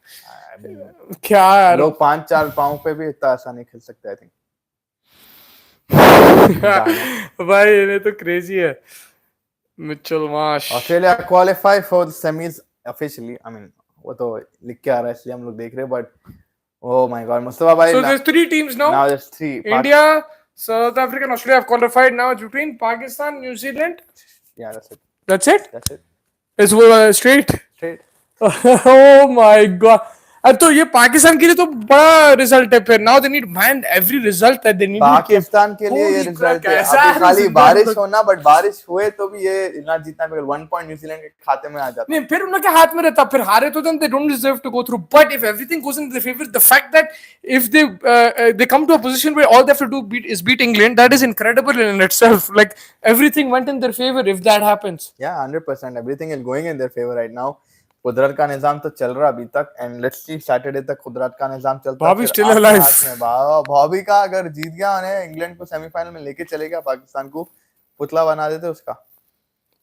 क्या यार, लोग 5-4 पाँव पे भी इतना आसान नहीं खेल सकते. I think भाई ये तो क्रेजी है. Mitchell Marsh. Australia qualify for the semis officially. I mean वो तो लिख के आ रहा है इसलिए हम लोग देख रहे हैं, but oh my God, Mustafa bhai. So there's 3 teams now. Now there's 3. India, South Africa and Australia have qualified. Now it's between Pakistan, New Zealand. Yeah, that's it. That's it? That's it. It's straight. Straight. Oh my God. अब तो ये पाकिस्तान के लिए तो बड़ा result है फिर. Now they need man every result that they need. Pakistan के लिए ये रिजल्ट है. अभी खाली बारिश होना, बट बारिश हुए तो भी ये ना जीतना भी 1 पॉइंट न्यूजीलैंड के खाते में आ जाता. नहीं, फिर उनके हाथ में रहता. फिर हारे तो they don't deserve to go through. But if everything goes in their favour, the fact that if they come to a position where all they have to do is beat England, that is incredible in itself. Like everything went in their favour if that happens. Yeah 100% everything is going in their favour right now. कुदरत का निजाम तो चल रहा अभी तक, and let's see Saturday तक कुदरत का निजाम चलता है. Bobby still alive. बॉबी का अगर जीत गया उन्हें इंग्लैंड को सेमीफाइनल में लेके चलेगा, पाकिस्तान को पुतला बना देते, उसका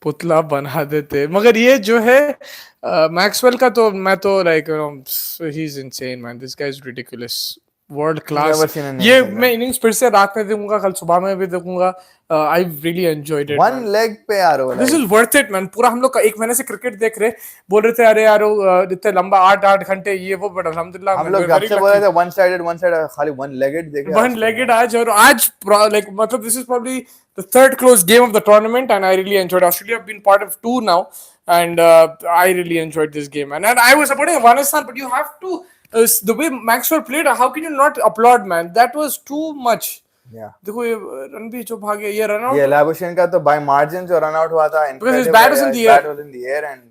पुतला बना देते. मगर ये जो है मैक्सवेल का, तो मैं तो like he is insane man. This guy is ridiculous. World class. ये मैं इनिंग्स फिर से रात में देखूंगा, कल सुबह में भी देखूंगा. I really enjoyed it. One leg पे यार वो. This is worth it man. पूरा हम लोग का 1 महीने से क्रिकेट देख रहे, बोल रहे थे अरे यार इतने लंबा 8 घंटे ये वो, बट अल्हम्दुलिल्लाह हम लोग जब से बोल रहे थे वन साइडेड खाली वन लेगेड देखे. वन लेगेड आज like मतलब this is probably the third close game of the tournament and I really enjoyed. Australia have been part of 2 now and I really enjoyed this game and I was supporting Afghanistan, but you have to the way Maxwell played, how can you not applaud man? That was too much. देखो ये run भी जो भागे, ये run out, ये Labuschagne का तो bye margin जो रन आउट हुआ था, because his bat was in the air and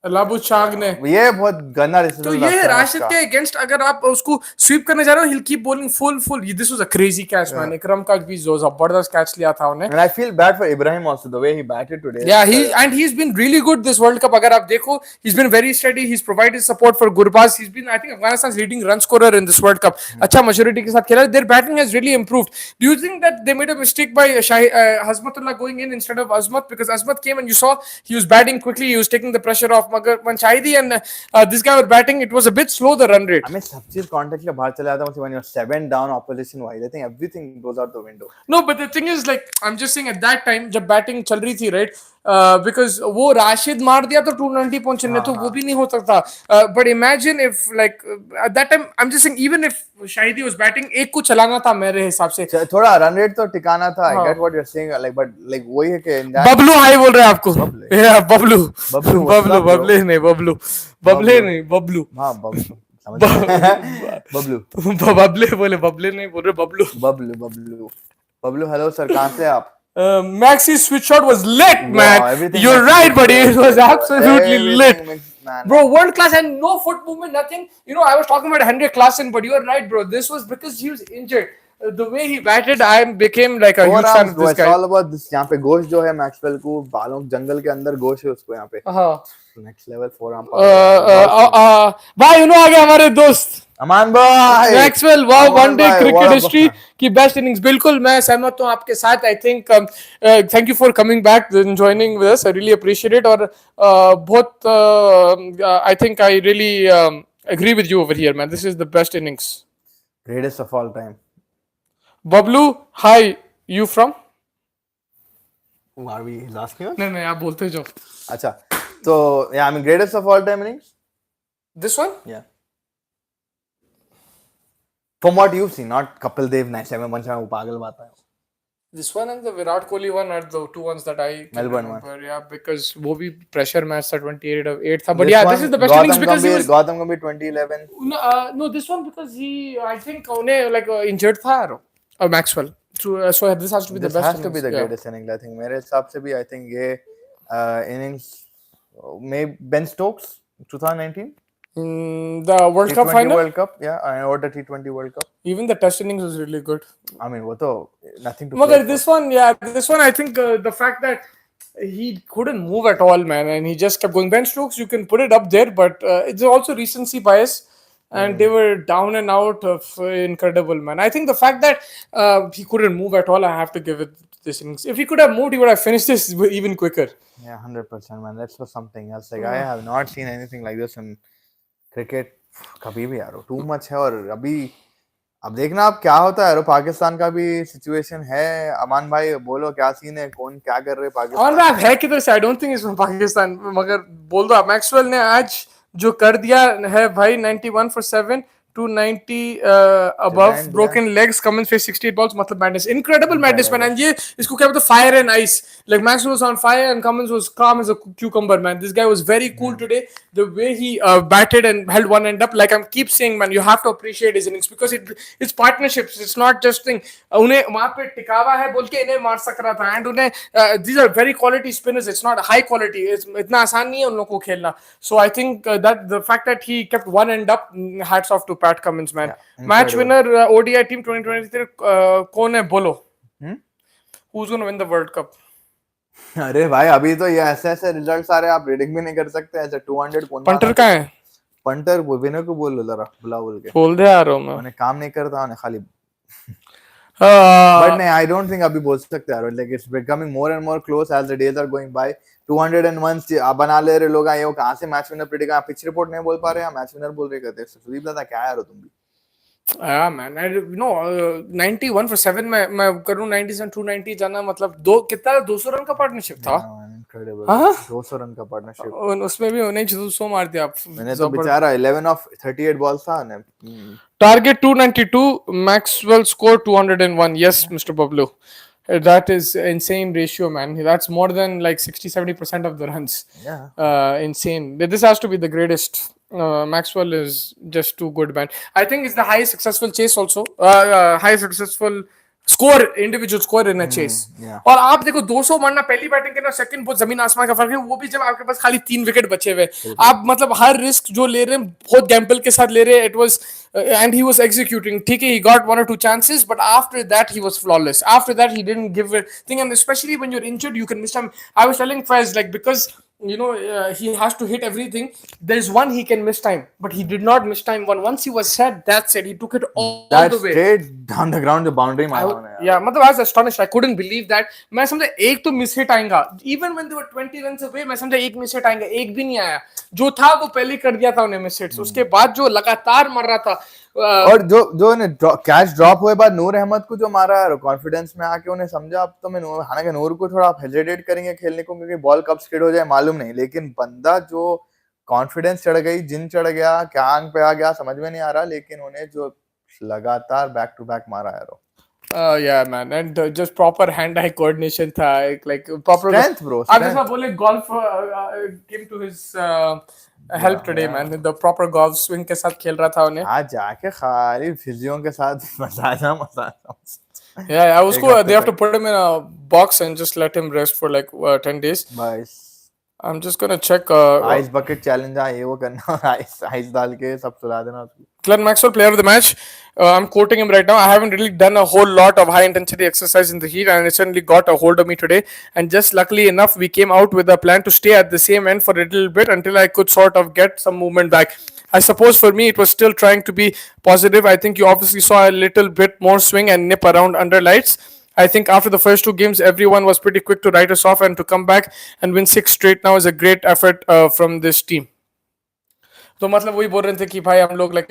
लाबुशाग ने ये बहुत गंदा डिसीजन. तो ये राशिद के अगेंस्ट अगर आप उसको स्वीप करने जा रहे हो, he'll keep bowling full. This was a crazy catch man. Ikram का भी जो जबरदस्त कैच लिया था उन्हें. And I feel bad for Ibrahim also, the way he batted today. Yeah, he's been really good this World Cup. अगर आप देखो, he's been very steady. He's provided support for Gurbaz. He's been, I think, Afghanistan's leading run scorer in this World Cup. अच्छा maturity के साथ खेला. Their batting has really improved. Do you think that they made a mistake by Hazmatullah going in instead of Azmat? Because Azmat came and you saw he was batting quickly. He was taking the pressure off. मगर when Shahidi and this guy were batting, it was a bit slow, the run rate. I mean, सब चीज contact के बाहर चला जाता है when you're 7 down opposition wise. I think everything goes out the window. No, but the thing is, like, I'm just saying at that time जब batting चल रही थी, right? Because वो राशिद मार दिया तो 290 पहुंचने, तो वो भी नहीं हो सकता. But imagine if like at that time, I'm just saying even if Shahidi was batting, एक को चलाना था मेरे हिसाब से. थोड़ा रन रेट तो टिकाना था. I get what you're saying, like, but like वही है कि बबलू हाई बोल रहे हैं आपको. Yeah, बबलू नहीं बबलू. हाँ बबलू. बबले बोले, बबले नहीं बोल रहे, बबलू. हेलो सर, कहाँ से आप? Maxi's switch shot was lit, man. You're right, buddy. It was absolutely lit. Bro, world class and no foot movement, nothing. You know, I was talking about Henrik Klaasen, but you're right, bro. This was because he was injured. The way he batted, I became like a huge fan of this guy. It's all about this. यहाँ पे गोश जो है Maxwell को, बालों जंगल के अंदर गोश है उसको यहाँ पे. हाँ. Next level 4 arm. भाई, you know, आ गए हमारे दोस्त. अमान भाई मैक्सवेल वाह अमान वनडे भाई, क्रिकेट वाह, हिस्ट्री की बेस्ट इनिंग्स. बिल्कुल मैं सहमत हूं आपके साथ. I think thank you for coming back and joining with us. I really appreciate it. और बहुत I think I really agree with you over here, man. This is the best innings. greatest of all time. Bablu, hi. You from? Are we asking us? नहीं आप बोलते जाओ. अच्छा, so yeah, I mean greatest of all time innings. This one? Yeah. From what you've seen, not Kapil Dev 97 वो पागल बात है. This one and the Virat Kohli one are the two ones that I can Melbourne remember. one. Yeah, because वो भी pressure match था 28 था. But This yeah, one, this is the best Gautam innings because he Gambhir, was. Gautam Gambhir 2011. No, this one because he, I think, उन्हें like injured था Maxwell. So this has to be This the best has to innings. be the greatest innings, I think. मेरे हिसाब से भी I think ये innings may Ben Stokes 2019 The World Cup T20 final. World Cup, yeah, or the T20 World Cup. Even the test innings was really good. I mean वो तो nothing to. Magar this one, yeah, this one I think the fact that he couldn't move at all, man, and he just kept going. Ben Stokes, you can put it up there, but it's also recency bias, and they were down and out of incredible, man. I think the fact that he couldn't move at all, I have to give it this innings. If he could have moved, he would have finished this even quicker. Yeah, 100%, man. That's for something else. Like I have not seen anything like this in cricket. कभी भी यार too much है. और अभी अब देखना आप क्या होता है. पाकिस्तान का भी सिचुएशन है. अमान भाई बोलो क्या सीन है, कौन क्या कर रहे पाकिस्तान. और आप है किधर से? I don't think is from Pakistan. मगर बोल दो आप, मैक्सवेल ने आज जो कर दिया है भाई, 91 for 7, 290 above, Giant, broken legs, Cummins faced 68 balls. मतलब madness, incredible madness, man. And ये इसको क्या बोलते, fire and ice. Like Maxwell was on fire and Cummins was calm as a cucumber, man. This guy was very cool today. The way he batted and held one end up, like I keep saying, man, you have to appreciate his innings because it's partnerships. It's not just thing. उन्हें वहाँ पे टिकावा है बोल के इन्हें मार सक रहा था. And उन्हें these are very quality spinners. It's not high quality. It's इतना आसान नहीं है उन लोगों को खेलना. So I think that the fact that he kept one end up, hats off to Pat Cummins, man. Yeah, Match winner ODI team 2023 कौन है बोलो? Who's going to win the World Cup? अरे भाई अभी तो ये ऐसे रिजल्ट्स आ रहे हैं, आप प्रेडिक्ट भी नहीं कर सकते. ऐसे 200 कौन पंटर कहाँ है? पंटर वो विनर को बोल लो जरा, बुला बोल के. बोल दे आ रहा हूँ मैं. उन्हें काम नहीं करता, उन्हें खाली. But नहीं, I don't think अभी बोल सकते यार. Like it's becoming more and more close as the days are going by. 201 बना ले रहे लोग आए हो, कहाँ से मैच विनर प्रेडिक्ट. आप पिच रिपोर्ट नहीं बोल पा रहे हैं, मैच विनर बोल रहे कहते हैं. सुदीप दादा क्या यार हो तुम भी. Yeah, man. I no 91 for 7 मैं करूँ 97 290 जाना, मतलब दो कितना 200 रन का पार्टनरशिप था. Incredible. हाँ? 200 रन का पार्टनरशिप. उसमें भी उन्हें 200 मार दिया आप. मैंने तो बेचारा 11 of 38 balls था ने. Target 292, Maxwell scored 201. Yes, Mr. Bablu. That is insane ratio, man. That's more than like 60-70% of the runs. Yeah. Insane. This has to be the greatest. Maxwell is just too good, man. I think it's the highest successful chase also. Highest successful score, individual score in a chase. Yeah. और आप देखो 200 मारना पहली batting के ना, second बहुत जमीन आसमान का फर्क है. वो भी जब आपके पास खाली 3 विकेट बचे हुए, आप मतलब हर रिस्क जो ले रहे हैं बहुत गैम्बल के साथ ले रहे हैं. It was and he was executing. ठीक है, he got 1 or 2 chances, but after that he was flawless. After that he didn't give a thing, and especially when you're injured, you can miss time. I was telling Faiz, like, because you know he has to hit everything. There's one he can miss time, but he did not miss time. Once he was set, that's it. He took it all the way. Straight down the ground, the boundary मारा उन्हें. Yeah, मतलब I was astonished. I couldn't believe that. मैं समझा एक तो miss hit आएगा. Even when they were 20 runs away, मैं समझा एक मिस हिट आएगा. एक भी नहीं आया. जो था वो पहले कर दिया था उन्हें मिस हिट्स. उसके बाद जो लगातार मर रहा था. और जो ने कैच ड्रॉप हुए बाद नूर अहमद को जो मारा है, कॉन्फिडेंस में आके उन्हें समझा अब तो मैं नूर, हालांकि नूर को थोड़ा हेजिटेट करेंगे खेलने को क्योंकि बॉल कब स्किड हो जाए मालूम नहीं, लेकिन बंदा जो कॉन्फिडेंस चढ़ गई, जिन चढ़ गया, क्या आंख पे आ गया समझ में नहीं आ रहा, लेकिन उन्हें जो लगातार बैक टू बैक मारा है. Yeah, man, and just proper hand-eye coordination था, like proper strength, bro. आप जैसा बोले golf came to his help today, man. The proper golf swing के साथ खेल रहा था उन्हें. आज जाके खाली फिजियों के साथ मसाजा. Yeah, उसको they have to put him in a box and just let him rest for like 10 days. बस. I'm just gonna check. Ice bucket challenge ये वो करना, ice डाल के सब सुला देना उसको. Glenn Maxwell, player of the match. I'm quoting him right now. I haven't really done a whole lot of high intensity exercise in the heat, and it certainly got a hold of me today. And just luckily enough, we came out with a plan to stay at the same end for a little bit until I could sort of get some movement back. I suppose for me, it was still trying to be positive. I think you obviously saw a little bit more swing and nip around under lights. I think after the first two games, everyone was pretty quick to write us off, and to come back and win six straight now is a great effort from this team. तो मतलब वही बोल रहे थे कि भाई हम लोग लाइक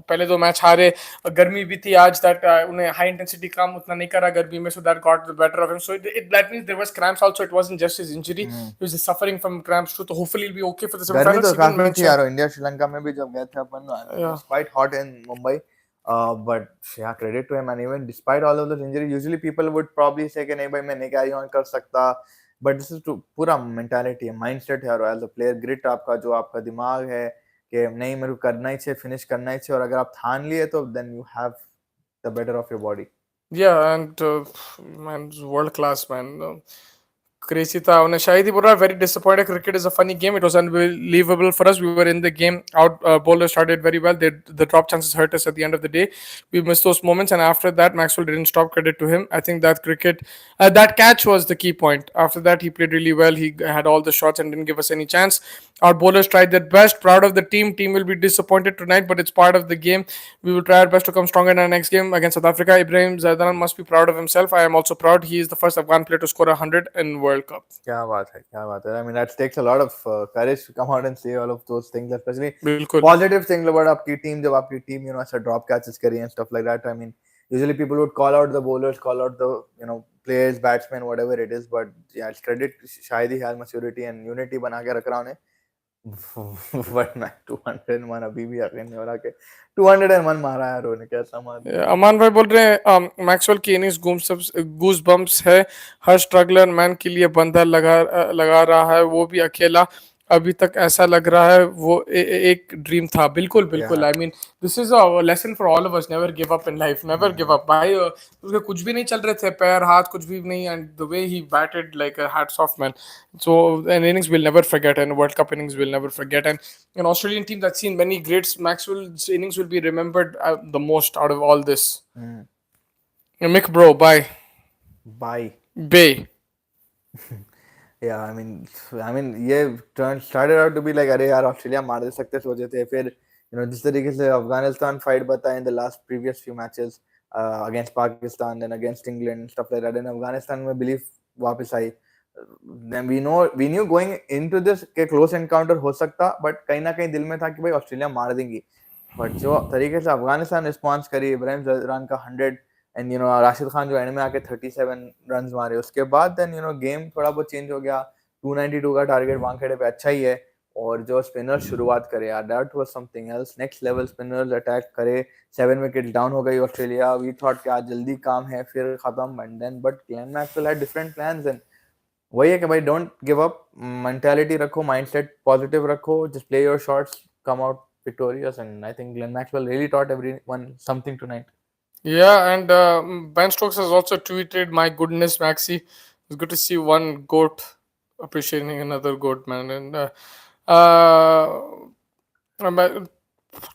पहले दो मैच हारे, गर्मी भी थी आज, दैट उन्हें हाई इंटेंसिटी काम उतना नहीं करा गर्मी में, so that got the better of him, so it that means there was cramps also, it wasn't just his injury, he was suffering from cramps too, तो hopefully will be okay for the गर्मी semifinals. तो काफी थी यार, India Sri Lanka में भी जब गए थे अपन, quite hot in Mumbai. But yeah, credit to him, and even despite all of those injuries, usually people would probably say कि नहीं भाई मैं नहीं carry on कर सकता, but this is पूरा mentality है, mindset है, और as a player grit आपका, जो आपका दिमाग है कि नहीं मेरे को करना ही चाहिए, finish करना ही चाहिए, और अगर आप ठान लिए तो then you have the better of your body. Yeah, and man, world class, man. Crazy था उन्हें शायद ही बोल रहा, very disappointed. Cricket is a funny game. It was unbelievable for us. We were in the game. Out bowlers started very well. The drop chances hurt us at the end of the day. We missed those moments, and after that, Maxwell didn't stop. Credit to him. I think that that catch was the key point. After that, he played really well. He had all the shots and didn't give us any chance. Our bowlers tried their best. Proud of the team. Team will be disappointed tonight, but it's part of the game. We will try our best to come stronger in our next game against South Africa. Ibrahim Zaidan must be proud of himself. I am also proud. He is the first Afghan player to score 100 in World Cup. क्या बात है, क्या बात है. I mean that takes a lot of courage to come out and say all of those things, especially बिल्कुल. positive things about आपकी team, जब आपकी team ऐसा drop catches करी and stuff like that. I mean usually people would call out the bowlers, call out the players, batsmen, whatever it is, but yeah, it's credit शायद ही has maturity and unity बना के रख रहा उन्हें. But man, 201 अभी भी यकीन नहीं हो रहा कि 201 मारा है उन्होंने, कैसा मारा. अमान भाई बोल रहे हैं मैक्सवेल की इनिंग्स गूस बम्प्स है, हर स्ट्रगलर मैन के लिए बंदा लगा रहा है, वो भी अकेला, अभी तक ऐसा लग रहा है वो एक ड्रीम था. बिल्कुल बिल्कुल. I mean this is a lesson for all of us, never give up in life, never give up भाई. उसके कुछ भी नहीं चल रहे थे, पैर हाथ कुछ भी नहीं, and the way he batted like a hats off man. So an innings we'll never forget, and World Cup innings we'll never forget, and an Australian team that's seen many greats. Maxwell's innings will be remembered the most out of all this. Mick bro, bye. Bay. Yeah, I mean ये started out to be like अरे यार Australia मार दे सकते सोचे थे, फिर जिस तरीके से अफगानिस्तान फाइट बताया in the last previous few matches against Pakistan and against England stuff like that, and Afghanistan में belief वापस आई. Then we knew going into this के close encounter हो सकता, but कहीं ना कहीं दिल में था कि भाई ऑस्ट्रेलिया मार देंगी. But जो तरीके से अफगानिस्तान रिस्पॉन्स करी, इब्राहिम ज़ैदान का 100 एंड राशिद खान जो एंड में आके 37 रन मारे, उसके बाद देन गेम थोड़ा बहुत चेंज हो गया. 292 का टारगेट वानखेड़े पे अच्छा ही है, और जो स्पिनर शुरुआत करे यार, that was something else. Next level spinners attack करे, 7 विकेट डाउन हो गई ऑस्ट्रेलिया. वी थॉट कि आज जल्दी काम है, फिर खत्म. And then but Glenn Maxwell had different plans, and वही है कि भाई डोंट गिव अप, मेंटालिटी रखो, माइंडसेट पॉजिटिव रखो, just play your shots, come out victorious, and I think Glenn Maxwell really taught everyone something tonight. Yeah, and Ben Stokes has also tweeted, "My goodness, Maxi, it's good to see one goat appreciating another goat, man." And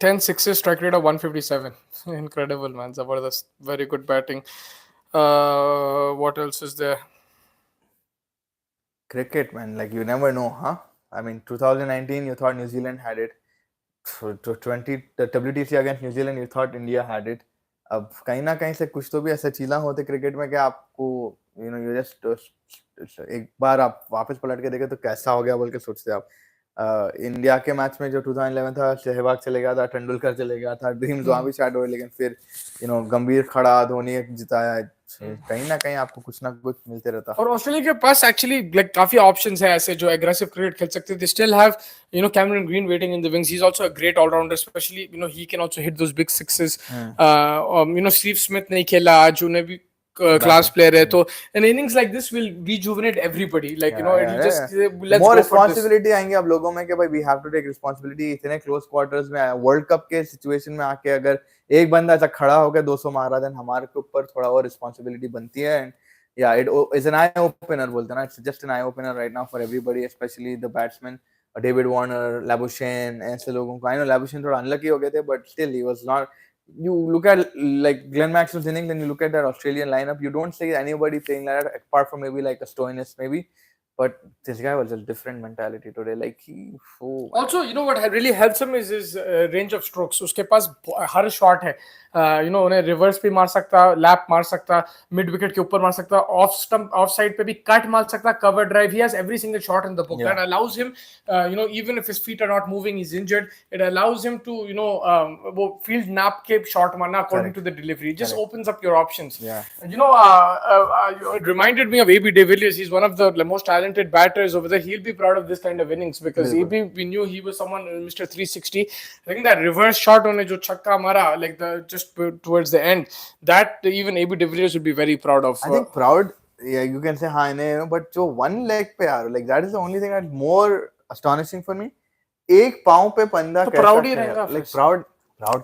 10 sixes, strike rate of 157. Incredible, man. Zabardast. Very good batting. What else is there? Cricket, man, like you never know, huh? I mean, 2019 you thought New Zealand had it. 20 WTC against New Zealand you thought India had it. अब कहीं ना कहीं से कुछ तो भी ऐसा चीला होते क्रिकेट में कि आपको यू जस्ट एक बार आप वापस पलट के देखे तो कैसा हो गया बोल के सोचते आप. इंडिया के मैच में जो 2011 था, सहवाग चले गया था, तेंदुलकर चले गया था, ड्रीम्स वहां भी शायद हुए, लेकिन फिर गंभीर खड़ा, धोनी जिताया. कहीं ना कहीं आपको कुछ ना कुछ मिलते रहता. और ऑस्ट्रेलिया के पास एक्चुअली लाइक काफी ऑप्शंस है ऐसे जो एग्रेसिव क्रिकेट खेल सकते हैं. They still have Cameron Green waiting in the wings. He is also a great allrounder, specially he can also hit those big sixes. Steve Smith नहीं खेला आज, उन्हें भी class player है, तो an innings like this will rejuvenate everybody, like it'll just let's more go responsibility आएंगे अब लोगों में कि भाई we have to take responsibility. इतने close quarters में वर्ल्ड कप के सिचुएशन में आके अगर एक बंदा ऐसा खड़ा होकर 200 मारा, देन हमारे के ऊपर थोड़ा और रिस्पांसिबिलिटी बनती है. And yeah, it is an eye opener बोलते हैं ना, it's just an eye opener right now for everybody, especially the batsmen, David Warner, Labuschagne, ऐसे लोगों को. I know Labuschagne थोड़ा unlucky हो गए थे, but still he was not. You look at like Glenn Maxwell's innings, then you look at that Australian lineup, you don't see anybody playing like that apart from maybe like a Stoinis maybe, but this guy was a different mentality today. Like oh, Also, you know what really helps him is his range of strokes. उसके पास हर shot है. उन्हें reverse भी मार सकता, lap मार सकता, mid wicket के ऊपर मार सकता, ऑफ स्टंप ऑफ साइड पे भी कट मार सकता, cover drive. He has every single shot in the book. That allows him, even if his feet are not moving, he's injured. It allows him to, वो field nap के shot मारना according to the delivery. It just opens up your options. It reminded me of AB de Villiers. He's one of the most talented batters over there. He'll be proud of this kind of innings because AB, we knew he was someone, Mr. 360. I think that reverse shot on jo chakka mara, like just towards the end, that even AB de Villiers would be very proud of. I think proud, yeah, you can say hi, but jo one leg pe yaar, like that is the only thing that's more astonishing for me. एक पाँव पे पंदा तो proud ही रहेगा, like proud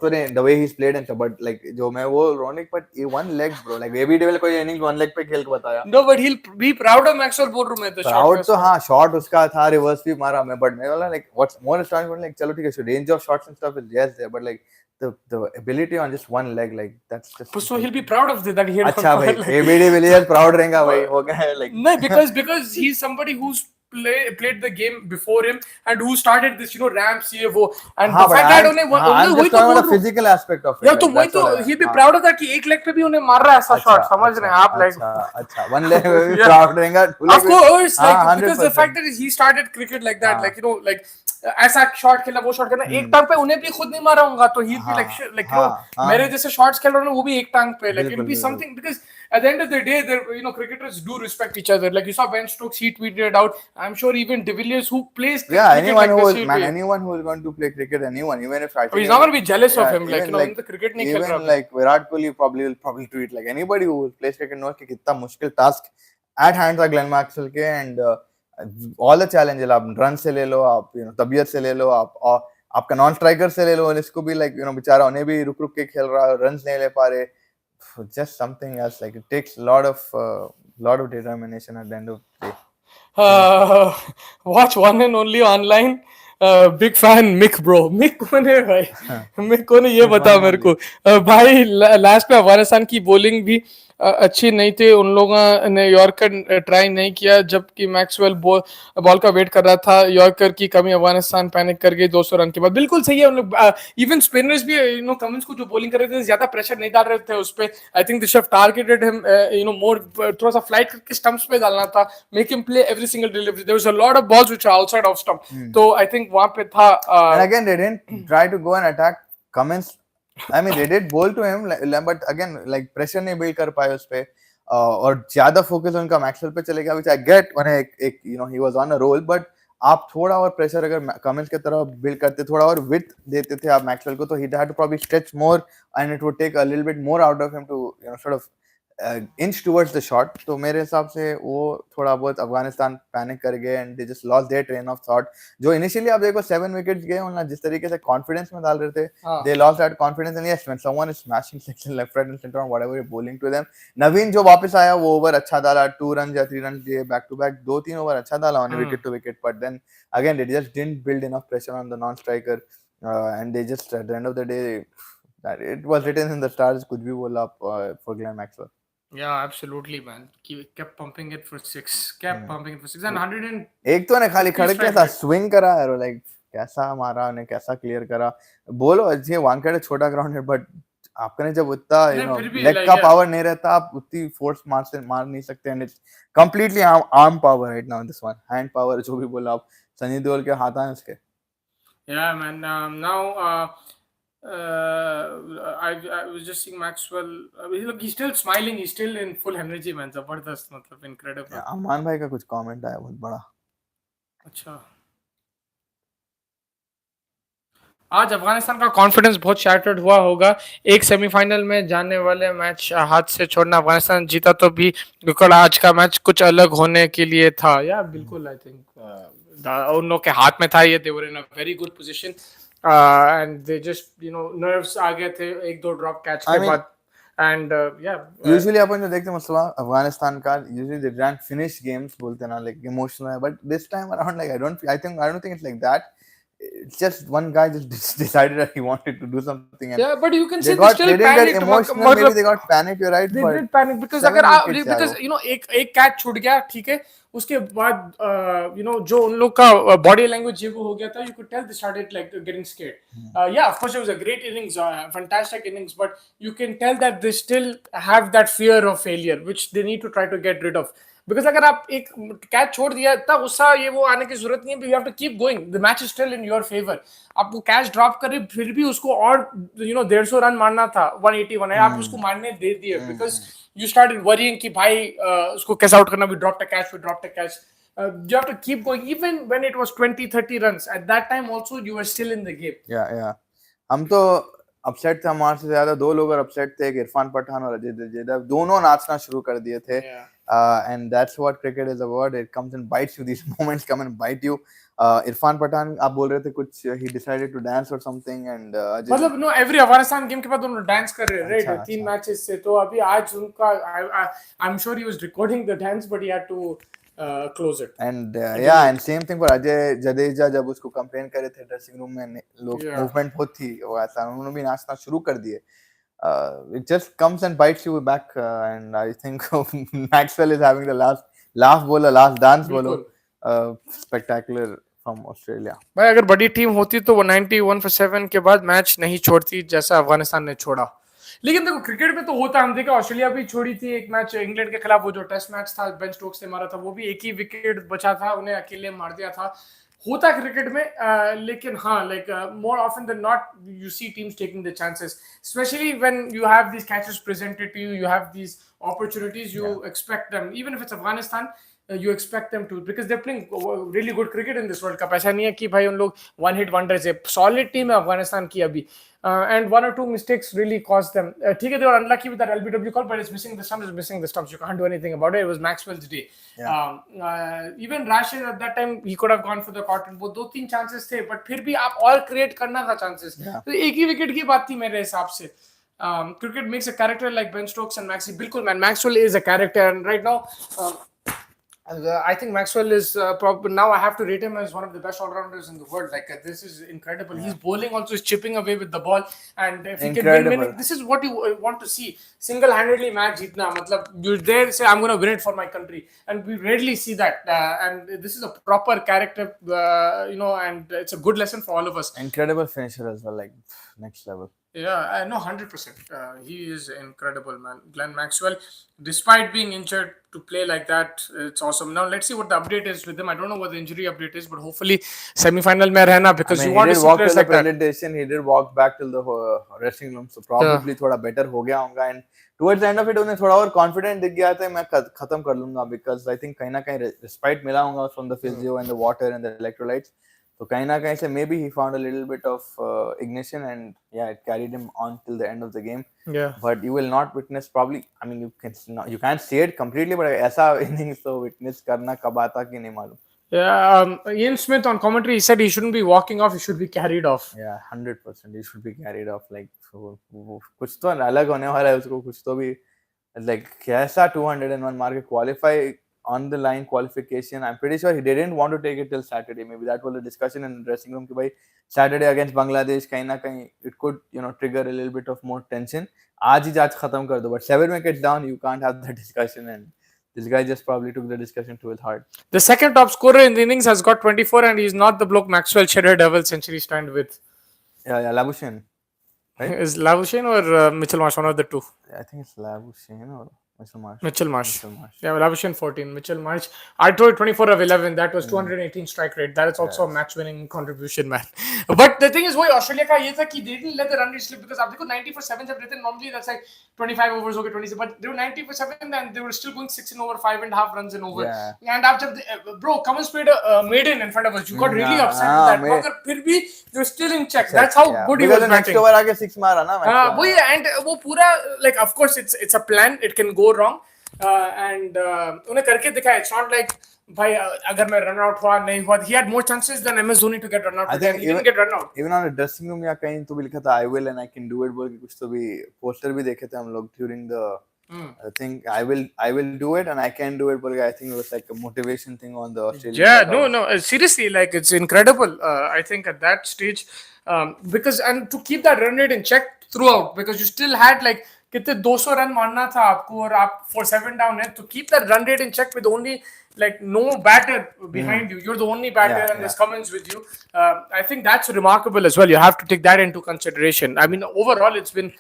तो नहीं, the way he's played and stuff, but like जो मैं वो रोनिक, but ये one leg bro, like AB de Villiers कोई innings one leg पे खेल के बताया. No, but he'll be proud of Maxwell बोल रहा हूँ मैं तो. Proud तो हाँ, shot उसका था, reverse भी मारा मैं, but मैं बोला like what's more astonishing, like चलो ठीक है, so range of shots and stuff is yes there, but like the ability on just one leg, like that's just. So he'll be proud of that he had. अच्छा भाई, AB de Villiers proud रहेगा भाई, हो गया है like. No, because he's somebody who's played the game before him and who started this, ramps ये वो, and the fact that उन्हें वही तो बोल रहा हूँ, physical aspect of it. Yeah, तो वही तो he'll be proud of that कि एक leg पे भी उन्हें मार रहा है ऐसा shot, समझ रहे हैं आप? like अच्छा one leg पे भी proud रहेगा. Of course, like because the fact that he started cricket like that, like like ऐसा शॉट खेलना, वो शॉट खेलना, एक टांग पे उन्हें भी खुद नहीं मारा होगा तो he'll be like मेरे जैसे शॉट्स खेल रहे हैं वो भी एक टांग पे, like it'll be something, because at the end of the day, cricketers do respect each other. Like you saw Ben Stokes, he tweeted it out. I'm sure even de Villiers, who plays cricket, anyone like who is going to play cricket, even if he's not going to be jealous of him, like in the cricket नहीं खेल रहा. Even like Virat Kohli will probably tweet, like anybody who plays cricket knows कि कितना मुश्किल task at hand था Glenn Maxwell के, and all the challenges, आप run से ले लो, आप तबीयत से ले लो, आप आपका नॉन स्ट्राइकर से ले लो, और इसको भी like बेचारा उन्हें भी रुक के खेल रहा है, runs नहीं ले पा रहे. Just something else, like it takes a lot of determination at the end of the day. Watch one and only online. Big fan Mick bro. Mick कौन है भाई? Mick कौन है ये बता मेरे को. भाई लास्ट में अफगानिस्तान की बॉलिंग भी अच्छी नहीं थी, उन लोगों ने यॉर्कर ट्राई नहीं किया, जबकि मैक्सवेल बॉल का वेट कर रहा था. यॉर्कर की कमी, अफगानिस्तान पैनिक कर गई 200 रन के बाद. बिल्कुल सही है, उन लोग इवन स्पिनर्स भी कमिंस को जो बॉलिंग कर रहे थे ज्यादा प्रेशर नहीं डाल रहे थे उस पे. I think they should have targeted him more, थोड़ा सा फ्लाइट करके स्टंप्स पे डालना था, make him play every single delivery. There was a lot of balls which are outside off stump, तो आई थिंक वहां पे था. And again they didn't try to go and attack Cummins. I mean they did bowl to him, but again like pressure नहीं build कर पाए उस पे, और ज्यादा फोकस उनका मैक्सवेल पे चले गया, which I get when एक he was on a roll, but आप थोड़ा और प्रेशर अगर कमिंस की तरह बिल्ड करते, थोड़ा और विथ देते थे आप मैक्सवेल को, तो he had to probably stretch more and it would take a little bit more out of him to sort of inch towards the shot. तो मेरे हिसाब से वो थोड़ा बहुत अफगानिस्तान पैनिक कर गए and they just lost their train of thought. जो इनिशियली आप देखो 7 विकेट्स गए उन्होंने जिस तरीके से कॉन्फिडेंस में डाल रहे थे, they lost that confidence, and yes when someone is smashing six and left right and center on whatever you're bowling to them. नवीन जो वापस आया वो ओवर अच्छा डाला, 2 रन या 3 रन दिए बैक टू बैक, 2-3 ओवर अच्छा डाला on wicket to wicket, but then again they just didn't build enough pressure on the non-striker, and they just at the end of the day that it was written in the stars, कुछ भी बोला for Glenn Maxwell. Yeah, absolutely, man. Kept pumping it for 6. Pumping it for 6 and 100 and एक तो ने खाली खड़े के साथ स्विंग करा है, like कैसा मारा उन्हें, कैसा क्लियर करा. बोलो अच्छे वानखेड़े छोटा ग्राउंड है, बट आपने जब उतना लेग का पावर नहीं रहता, आप उतनी फोर्स मार नहीं सकते, and it's completely arm power right now this one, hand power जो भी बोला आप, सनी देओल के हाथ हैं उसके. Yeah, man. Now I was just seeing Maxwell. Look, he's still smiling. He's still in full energy, man. Zabardast, मतलब incredible. अमान भाई का कुछ कमेंट आया बहुत बड़ा. अच्छा. आज अफगानिस्तान का कॉन्फिडेंस बहुत शैटर्ड हुआ होगा. एक सेमीफाइनल में जाने वाले मैच हाथ से छोड़ना. अफगानिस्तान जीता तो भी बिल्कुल आज का मैच कुछ अलग होने के लिए था. या बिल्कुल आई थिंक उन लोग के हाथ में था ये. They were in a very good position and they just nerves आ गए थे 1-2 ड्रॉप कैच के बाद. and usually अपन जो देखते हैं मसला अफगानिस्तान का, usually they don't finish games बोलते ना, like emotional है, but this time around like I don't think it's like that. It's just one guy just decided that he wanted to do something, and yeah, but you can say they still panicked. Maybe they got panicked, you're right, they did panic because अगर because एक catch छूट गया, ठीक है, उसके बाद जो उन लोग का बॉडी लैंग्वेज ये वो हो गया था, you could tell they started like getting scared. Yeah, of course it was a great innings, fantastic innings, but you can tell that they still have that fear of failure which they need to try to get rid of. Because अगर आप एक catch छोड़ दिया इतना गुस्सा ये वो आने की जरूरत नहीं है, you have to keep going, the match is still in your favor. आप वो कैच ड्रॉप करे फिर भी उसको और 150 रन मारना था, 181 है, आप उसको मारने दे दिए because you started worrying कि भाई उसको कैसे आउट करना, we dropped a catch. You have to keep going even when it was 20-30 runs. At that time also you were still in the game. Yeah. हम तो अपसेट थे, हमारे से ज्यादा दो लोग और अपसेट थे, इरफान पठान और अजय देवगन, दोनों नाचना शुरू कर दिए थे. And that's what cricket is about. It comes and bites you. These moments come and bite you. Irfan Pathan आप बोल रहे थे कुछ, he decided to dance or something, and मतलब no, every अफगानिस्तान गेम के बाद उन्होंने डांस कर रहे हैं, right? 3 मैचेस से. तो अभी आज उनका I'm sure he was recording the dance but he had to close it. And and same thing for Ajay Jadeja, जब उसको कंप्लेन करे थे ड्रेसिंग रूम में, लोग मूवमेंट बहुत थी वो ऐसा, उन्होंने भी नाचना शुरू कर दिए. It just comes and bites you back, and I think Maxwell is having the last bowler, last dance bowler, spectacular from Australia. भाई अगर बड़ी टीम होती तो वो 91 for 7 के बाद मैच नहीं छोड़ती जैसा अफगानिस्तान ने छोड़ा. लेकिन देखो क्रिकेट में तो होता, हम देखा ऑस्ट्रेलिया भी छोड़ी थी एक मैच इंग्लैंड के खिलाफ, वो जो टेस्ट मैच था बेन स्टोक्स ने मारा था, वो भी एक ही विकेट बचा था, उन्हें अकेले मार दिया था. होता क्रिकेट में, लेकिन हाँ, like more often than not you see teams taking the chances, especially when you have these catches presented to you, you have these opportunities, you expect them, even if it's Afghanistan, you expect them to, because they're playing really good cricket in this World Cup. ऐसा नहीं है कि भाई उन लोग one hit wonders है, solid team है अफगानिस्तान की अभी. And 1 or 2 mistakes really caused them. ठीक है, they were unlucky with that LBW call, but it's missing the stumps. You can't do anything about it. It was Maxwell's day. Even Rashid at that time, he could have gone for the cotton. वो 2-3 chances थे, but फिर भी आप और create करना था chances. तो एक ही विकेट की बात थी मेरे हिसाब से. Cricket makes a character like Ben Stokes and Maxi. बिल्कुल man, Maxwell is a character, and right now I think Maxwell is probably, now I have to rate him as one of the best all-rounders in the world. Like this is incredible. He's bowling also, is chipping away with the ball, and if he can win, this is what you want to see. Single-handedly match jeetna, matlab you're there, say I'm going to win it for my country, and we rarely see that. And this is a proper character, and it's a good lesson for all of us. Incredible finisher as well, like next level. Yeah, no, 100%. He is incredible, man. Glenn Maxwell, despite being injured, to play like that, it's awesome. Now let's see what the update is with him. I don't know what the injury update is, but hopefully semi-final mein rehna, because you want to see players like that. He did walk back to the dressing room, so probably thoda better ho gaya hoga, and towards the end of it उन्हें थोड़ा और confident दिख गया था, मैं खत्म कर लूंगा, because I think कहीं ना कहीं respite मिला होगा from the physio and the water and the electrolytes. So कहीं ना कहीं से maybe he found a little bit of ignition, and it carried him on till the end of the game. But you will not witness probably. I mean, you can't see it completely, but ऐसा innings तो witness करना कब आता कि नहीं मालूम. Ian Smith on commentary, he said he shouldn't be walking off, he should be carried off. 100% he should be carried off. Like कुछ तो अलग होने वाला है उसको, कुछ तो भी like कैसा 201 मार के qualify on the line qualification. I'm pretty sure he didn't want to take it till Saturday. Maybe that was a discussion in the dressing room कि भाई Saturday against Bangladesh कहीं ना कहीं it could trigger a little bit of more tension. आज ही आज खत्म कर दो. But 7 wickets down, you can't have that discussion, and this guy just probably took the discussion to his heart. The second top scorer in the innings has got 24, and he's not the bloke Maxwell Cheddar Devil century stand with. Labuschagne. Right? Is Labuschagne or Mitchell Marsh, one of the two? I think it's Labuschagne or Mitchell Marsh. Yeah, Labuschagne 14. Mitchell Marsh. I told 24 of 11. That was 218 strike rate. That is also a match-winning contribution, man. But the thing is, why Australia ka ye tha ki they didn't let the run rate slip, because आप देखो 90 for 7 जब रहते हैं, normally that's like 25 overs हो गए 27, but they were 90 for 7 and they were still going 6 in over, 5.5 runs in over. And आप जब bro, Cummins played a maiden in front of us. You got really upset with that. मगर फिर भी they were still in check. That's how good he was batting. Next over आके 6 मारा ना. वही, and वो पूरा like, of course it's a plan. It can go wrong, and उन्हें करके दिखाया. It's not like भाई अगर मैं रन आउट हुआ नहीं हुआ. He had more chances than MS Dhoni to get run out. I think he didn't get run out. Even on a dressing room या कहीं तो भी लिखा था I will and I can do it बोल के कुछ तो भी पोस्टर भी देखे थे हम लोग during the I think I will do it and I can do it, but I think it was like a motivation thing on the Australian. Yeah, no, seriously, like it's incredible. I think at that stage, because and to keep that run rate in check throughout, because you still had like कितने 200 run मारना था आपको और आप 4-7 down है, तो keep that run rate in check with only like no batter behind you. You're the only batter and there's Cummins with you. I think that's remarkable as well. You have to take that into consideration. I mean, overall, it's been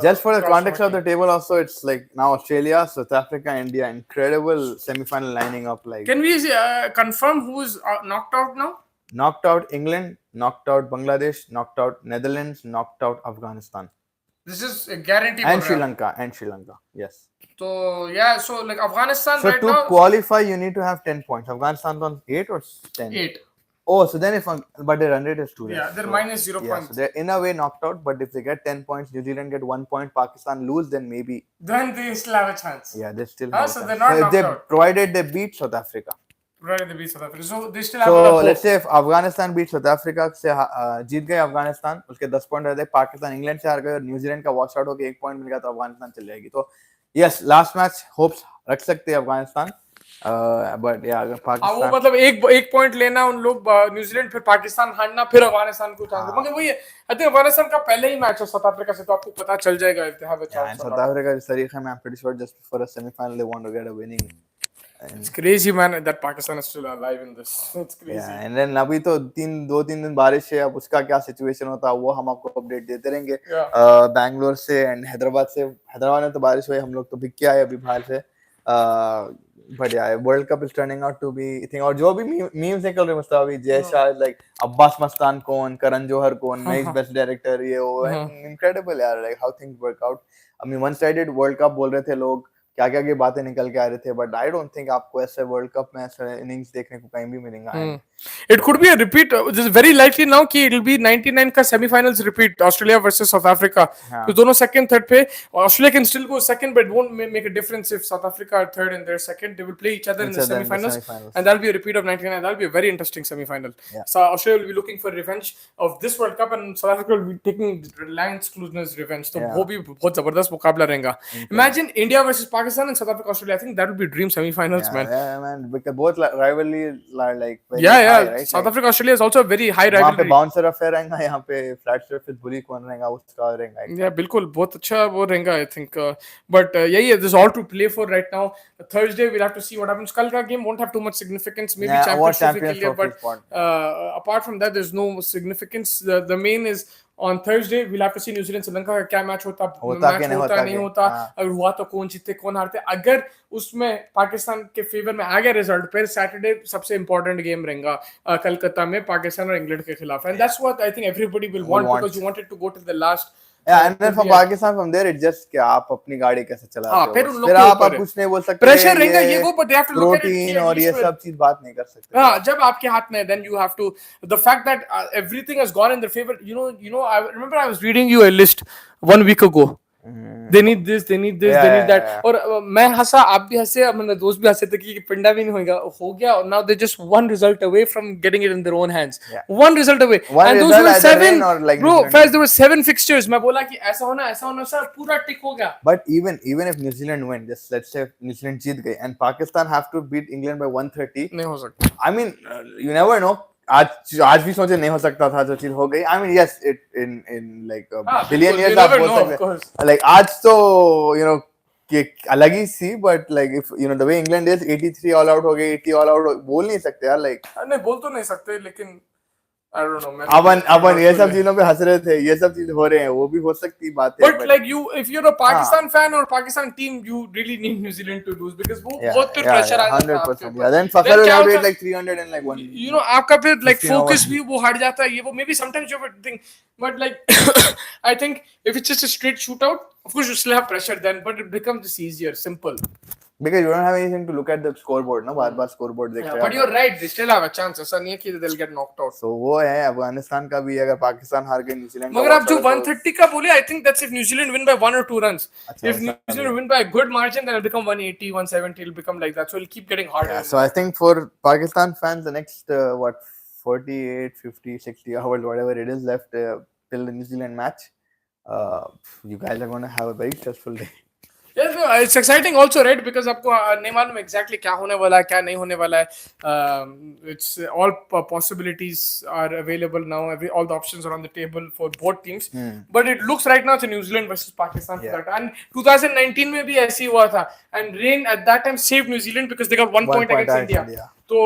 just for the context of the table also, it's like now Australia, South Africa, India, incredible semi-final lining up. Like, can we confirm who's knocked out now? Knocked out England, knocked out Bangladesh, knocked out Netherlands, knocked out Afghanistan. This is a guarantee. And Sri Lanka, yes. So yeah, so like Afghanistan so right to now, qualify you need to have 10 points. Afghanistan on 8 or 10? 8. Oh, so then but their run rate is 2. Yeah, they're minus 0 points. So they're in a way knocked out, but if they get 10 points, New Zealand get 1 point, Pakistan lose, then maybe. Then they still have a chance. Yeah, they still have a so chance. they're not knocked out. Provided they beat South Africa. Provided they beat South Africa. So they still have a hope. Let's say if Afghanistan beat South Africa से जीत गए अफगानिस्तान, उसके 10 point रहते, Pakistan England से हार गए और New Zealand का wash out होकर 1 पॉइंट मिल गया तो अफगानिस्तान चल जाएगी. तो यस, लास्ट मैच होप्स रख सकते हैं अफगानिस्तान, बट या अगर पाकिस्तान वो मतलब एक पॉइंट लेना उन लोग, न्यूजीलैंड फिर पाकिस्तान हारना फिर अफगानिस्तान को चांस, मगर वही आई थिंक अफगानिस्तान का पहले ही मैच है साउथ अफ्रीका से, तो आपको पता चल जाएगा if they have a chance. South Africa इस तरीके में I'm pretty sure just for a semi-final they want to get a winning. It's crazy man that Pakistan is still alive in this. It's crazy. Yeah, and then अभी तो 2-3 दिन बारिश है, अब उसका क्या सिचुएशन होता है वो हम आपको अपडेट देते रहेंगे. बैंगलोर से एंड हैदराबाद में तो बारिश हुई, हम लोग तो भिग के आए अभी बाहर से. But yeah, World Cup is turning out to be thing. और जो भी memes निकल रहे मुस्ताफ अभी, जय शाह like अब्बास मस्तान कौन, करण जौहर कौन, नेक्स्ट बेस्ट डायरेक्टर, ये वो incredible यार, like how things work out. I mean one-sided World Cup बोल रहे थे लोग, क्या क्या की बातें निकल के आ रहे थे, बट आई डोंट थिंक आपको ऐसे वर्ल्ड कप में ऐसे इनिंग्स देखने को कहीं भी मिलेगा. It could be a repeat. This is very likely now कि it'll be 99 का semi-finals repeat, Australia versus South Africa. तो दोनों second, third पे, Australia can still go second, but it won't make a difference if South Africa are third and they're second. They will play each other in the semi-finals, and that'll be a repeat of 99. That'll be a very interesting semi-final. So Australia will be looking for revenge of this World Cup, and South Africa will be taking Reliance Klusener's revenge. तो वो भी बहुत जबरदस्त मुकाबला रहेगा. Imagine India versus Pakistan and South Africa Australia. I think that would be dream semi-finals, man. Yeah, man, because both rivalry are like very high, right? South Africa Australia is also a very high rivalry. वहाँ पे bouncer affair रहेगा, यहाँ पे flat surface bully कौन रहेगा, उसका रहेगा. Yeah, बिल्कुल बहुत अच्छा वो रहेगा I think. But yeah, there's all to play for right now. Thursday we'll have to see what happens. कल का game won't have too much significance. Maybe Champions Trophy, but apart from that, there's no significance. The main is on Thursday we'll have to see New Zealand Sri Lanka का क्या match होता नहीं होता, अगर हुआ तो कौन जीते कौन हारते. अगर उसमें पाकिस्तान के फेवर में आ गया रिजल्ट, फिर सैटरडे सबसे इंपॉर्टेंट गेम रहेगा कलकत्ता में पाकिस्तान और इंग्लैंड के खिलाफ, and that's what I think everybody will want because you wanted to go to the last. Yeah, and then for Pakistan from there it just क्या आप अपनी गाड़ी कैसे चलाते हो, फिर आप कुछ नहीं बोल सकते, प्रेशर रहेगा ये वो, but they have to look at it. Protein और ये सब चीज बात नहीं कर सकते. हाँ, जब आपके हाथ में then you have to, the fact that everything has gone in their favor. You know I remember I was reading you a list 1 week ago. They need this, they need this, they need that. और मैं हंसा, आप भी हंसे, मेरे दोस्त भी हंसे थे कि पिंडा भी नहीं हो गया और now they're just one result away from getting it in their own hands. One result away. And those were 7, bro, first there were 7 fixtures. मैं बोला कि ऐसा होना सर पूरा टिक हो गया. But even if New Zealand win, just let's say New Zealand जीत गई and Pakistan have to beat England by 130, नहीं हो सकता. I mean you never know. आज भी सोचे नहीं हो सकता था जो चीज हो गई. I mean yes, it in like a billion years आप बोल सकते, like आज तो you know कि अलग ही सी, but like if you know the way England is 83 all out हो गई, 80 all out बोल नहीं सकते यार, like नहीं बोल तो नहीं सकते, लेकिन I don't know. अपन ये सब चीजों पे हंस रहे थे, ये सब चीज हो रहे हैं, वो भी हो सकती बात है. But like if you're a Pakistan fan or Pakistan team, you really need New Zealand to lose because वो बहुत pressure आ जाता है. 100%. Yeah, then Fakar will have like 300 and like 1. You know, आपका फिर like focus भी वो हट जाता है, ये वो maybe sometimes you have a thing, but like I think if it's just a straight shootout, of course you still have pressure then, but it becomes just easier, simple. Because you don't have anything to look at the scoreboard, no? बार-बार scoreboard देख रहे हैं. But you're right, they still have a chance. ऐसा नहीं है कि they'll get knocked out. So वो है अफगानिस्तान का भी, अगर पाकिस्तान हार गए न्यूजीलैंड. मगर आप जो 130 का बोले, I think that's if New Zealand win by 1 or 2 runs. If New Zealand win by a good margin, then it'll become 180, 170. It'll become like that. So it'll keep getting harder. So I think for Pakistan fans, the next 48, 50, 60 hours, whatever it is left till the New Zealand match, you guys are going to have a very stressful day. Yes, no, it's exciting also, right? Because आपको नहीं मालूम exactly क्या होने वाला है, क्या नहीं होने वाला है. It's all possibilities are available now. All the options are on the table for both teams. But it looks right now it's New Zealand versus Pakistan for that. And 2019 में भी ऐसे ही हुआ था. And rain at that time saved New Zealand because they got 1 point against India. So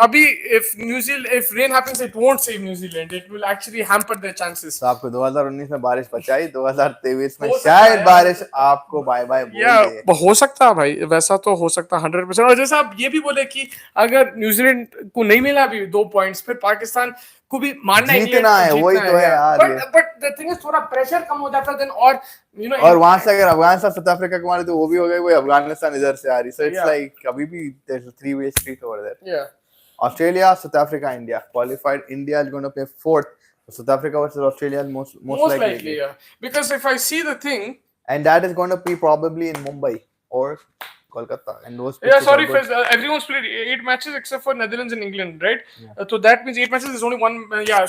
अभी if rain happens, it won't save New Zealand. It will actually hamper their chances. तो आपको 2019 में बारिश बचाई, 2023 में शायद बारिश आपको बाय बाय बोल दे. हो सकता है भाई, वैसा तो हो सकता है 100%. और जैसा आप ये भी बोले कि अगर न्यूजीलैंड को नहीं मिला अभी 2 पॉइंट्स, फिर पाकिस्तान को भी मानना जीतना है, वही तो है यार. बट द थिंग इज थोड़ा प्रेशर कम हो जाता है देन. और और वहां से अगर अफगानिस्तान साउथ अफ्रीका को मारे तो वो भी हो गई, वो अफगानिस्तान इधर से आ रही. सो इट्स लाइक अभी भी there is a 3-way street over there. Australia, South Africa, India qualified. India is going to play fourth. South Africa versus Australia is most likely. Yeah. Because if I see the thing, and that is going to be probably in Mumbai or Kolkata. And those. Sorry, everyone's played 8 matches except for Netherlands and England, right? So that means 8 matches. There's only one.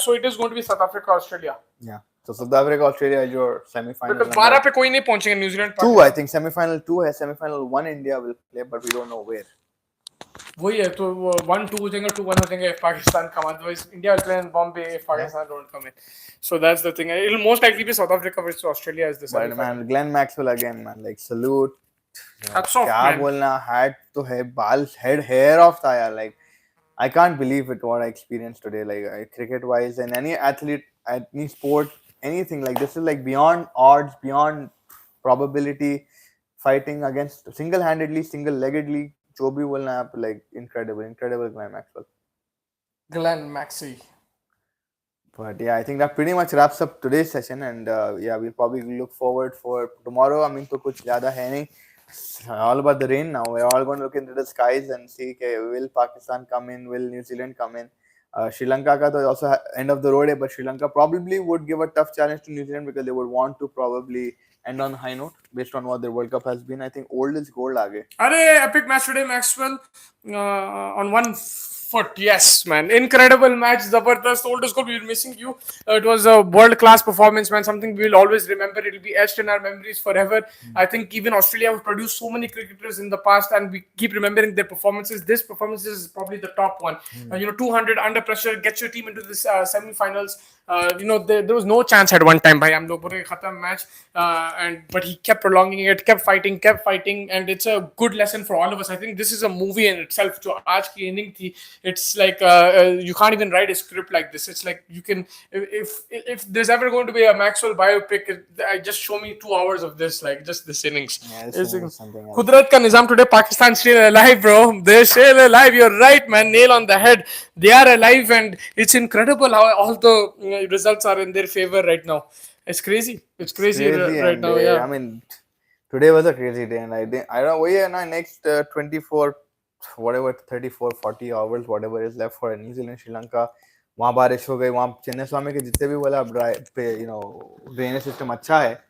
So it is going to be South Africa, Australia. Yeah. So South Africa, Australia is your semi-final. Because 12 पे कोई नहीं पहुंचेंगे. New Zealand. 2, I think semi-final 2 है. Semi-final 1 India will play, but we don't know where. वही है, तो 1-2 हो जाएंगे, 2-1 हो जाएंगे if Pakistan come. Otherwise India will play in Bombay if Pakistan don't come in. So that's the thing. It will most likely be South Africa versus Australia as the semi-final. But man, Glenn Maxwell again, man, like salute. Hats off, क्या बोलना, hat तो है, बाल hair off था यार. Like I can't believe it what I experienced today. Like cricket wise and any athlete, any sport, anything like this is like beyond odds, beyond probability. Fighting against single-handedly, single-leggedly. जो भी बोलना है आप, like incredible Glenn Maxwell. Glenn Maxey. But yeah, I think that pretty much wraps up today's session, and yeah, we'll probably look forward for tomorrow. I mean, तो कुछ ज़्यादा है नहीं. All about the rain now. We're all going to look into the skies and see, okay, will Pakistan come in? Will New Zealand come in? Sri Lanka ka to also end of the road, but Sri Lanka probably would give a tough challenge to New Zealand because they would want to probably end on a high note based on what their World Cup has been. I think old is gold आगे. अरे epic match today, Maxwell on 1 foot. Yes, man, incredible match. Zabardast. Old is gold. We were missing you. It was a world class performance, man. Something we will always remember. It will be etched in our memories forever. I think even Australia have produced so many cricketers in the past, and we keep remembering their performances. This performance is probably the top one. 200 under pressure gets your team into this semi-finals. There was no chance at one time. Bhai, हम लोग बोले खत्म match, but he kept prolonging it, kept fighting, and it's a good lesson for all of us. I think this is a movie in itself. जो आज की inning थी, it's like you can't even write a script like this. It's like you can, if there's ever going to be a Maxwell biopic, just show me 2 hours of this, like just this innings. Kudrat ka nizam today, Pakistan still alive, bro. They're still alive. You're right, man. Nail on the head. They are alive, and it's incredible how all the results are in their favor right now. It's crazy. It's crazy right now. Yeah. I mean, today was a crazy day, and I don't know. We are next 24, whatever 34, 40 hours, whatever is left for New Zealand, Sri Lanka. वहाँ बारिश हो गई, वहाँ चेन्नई स्वामी के जितने भी बोला drainage system अच्छा है,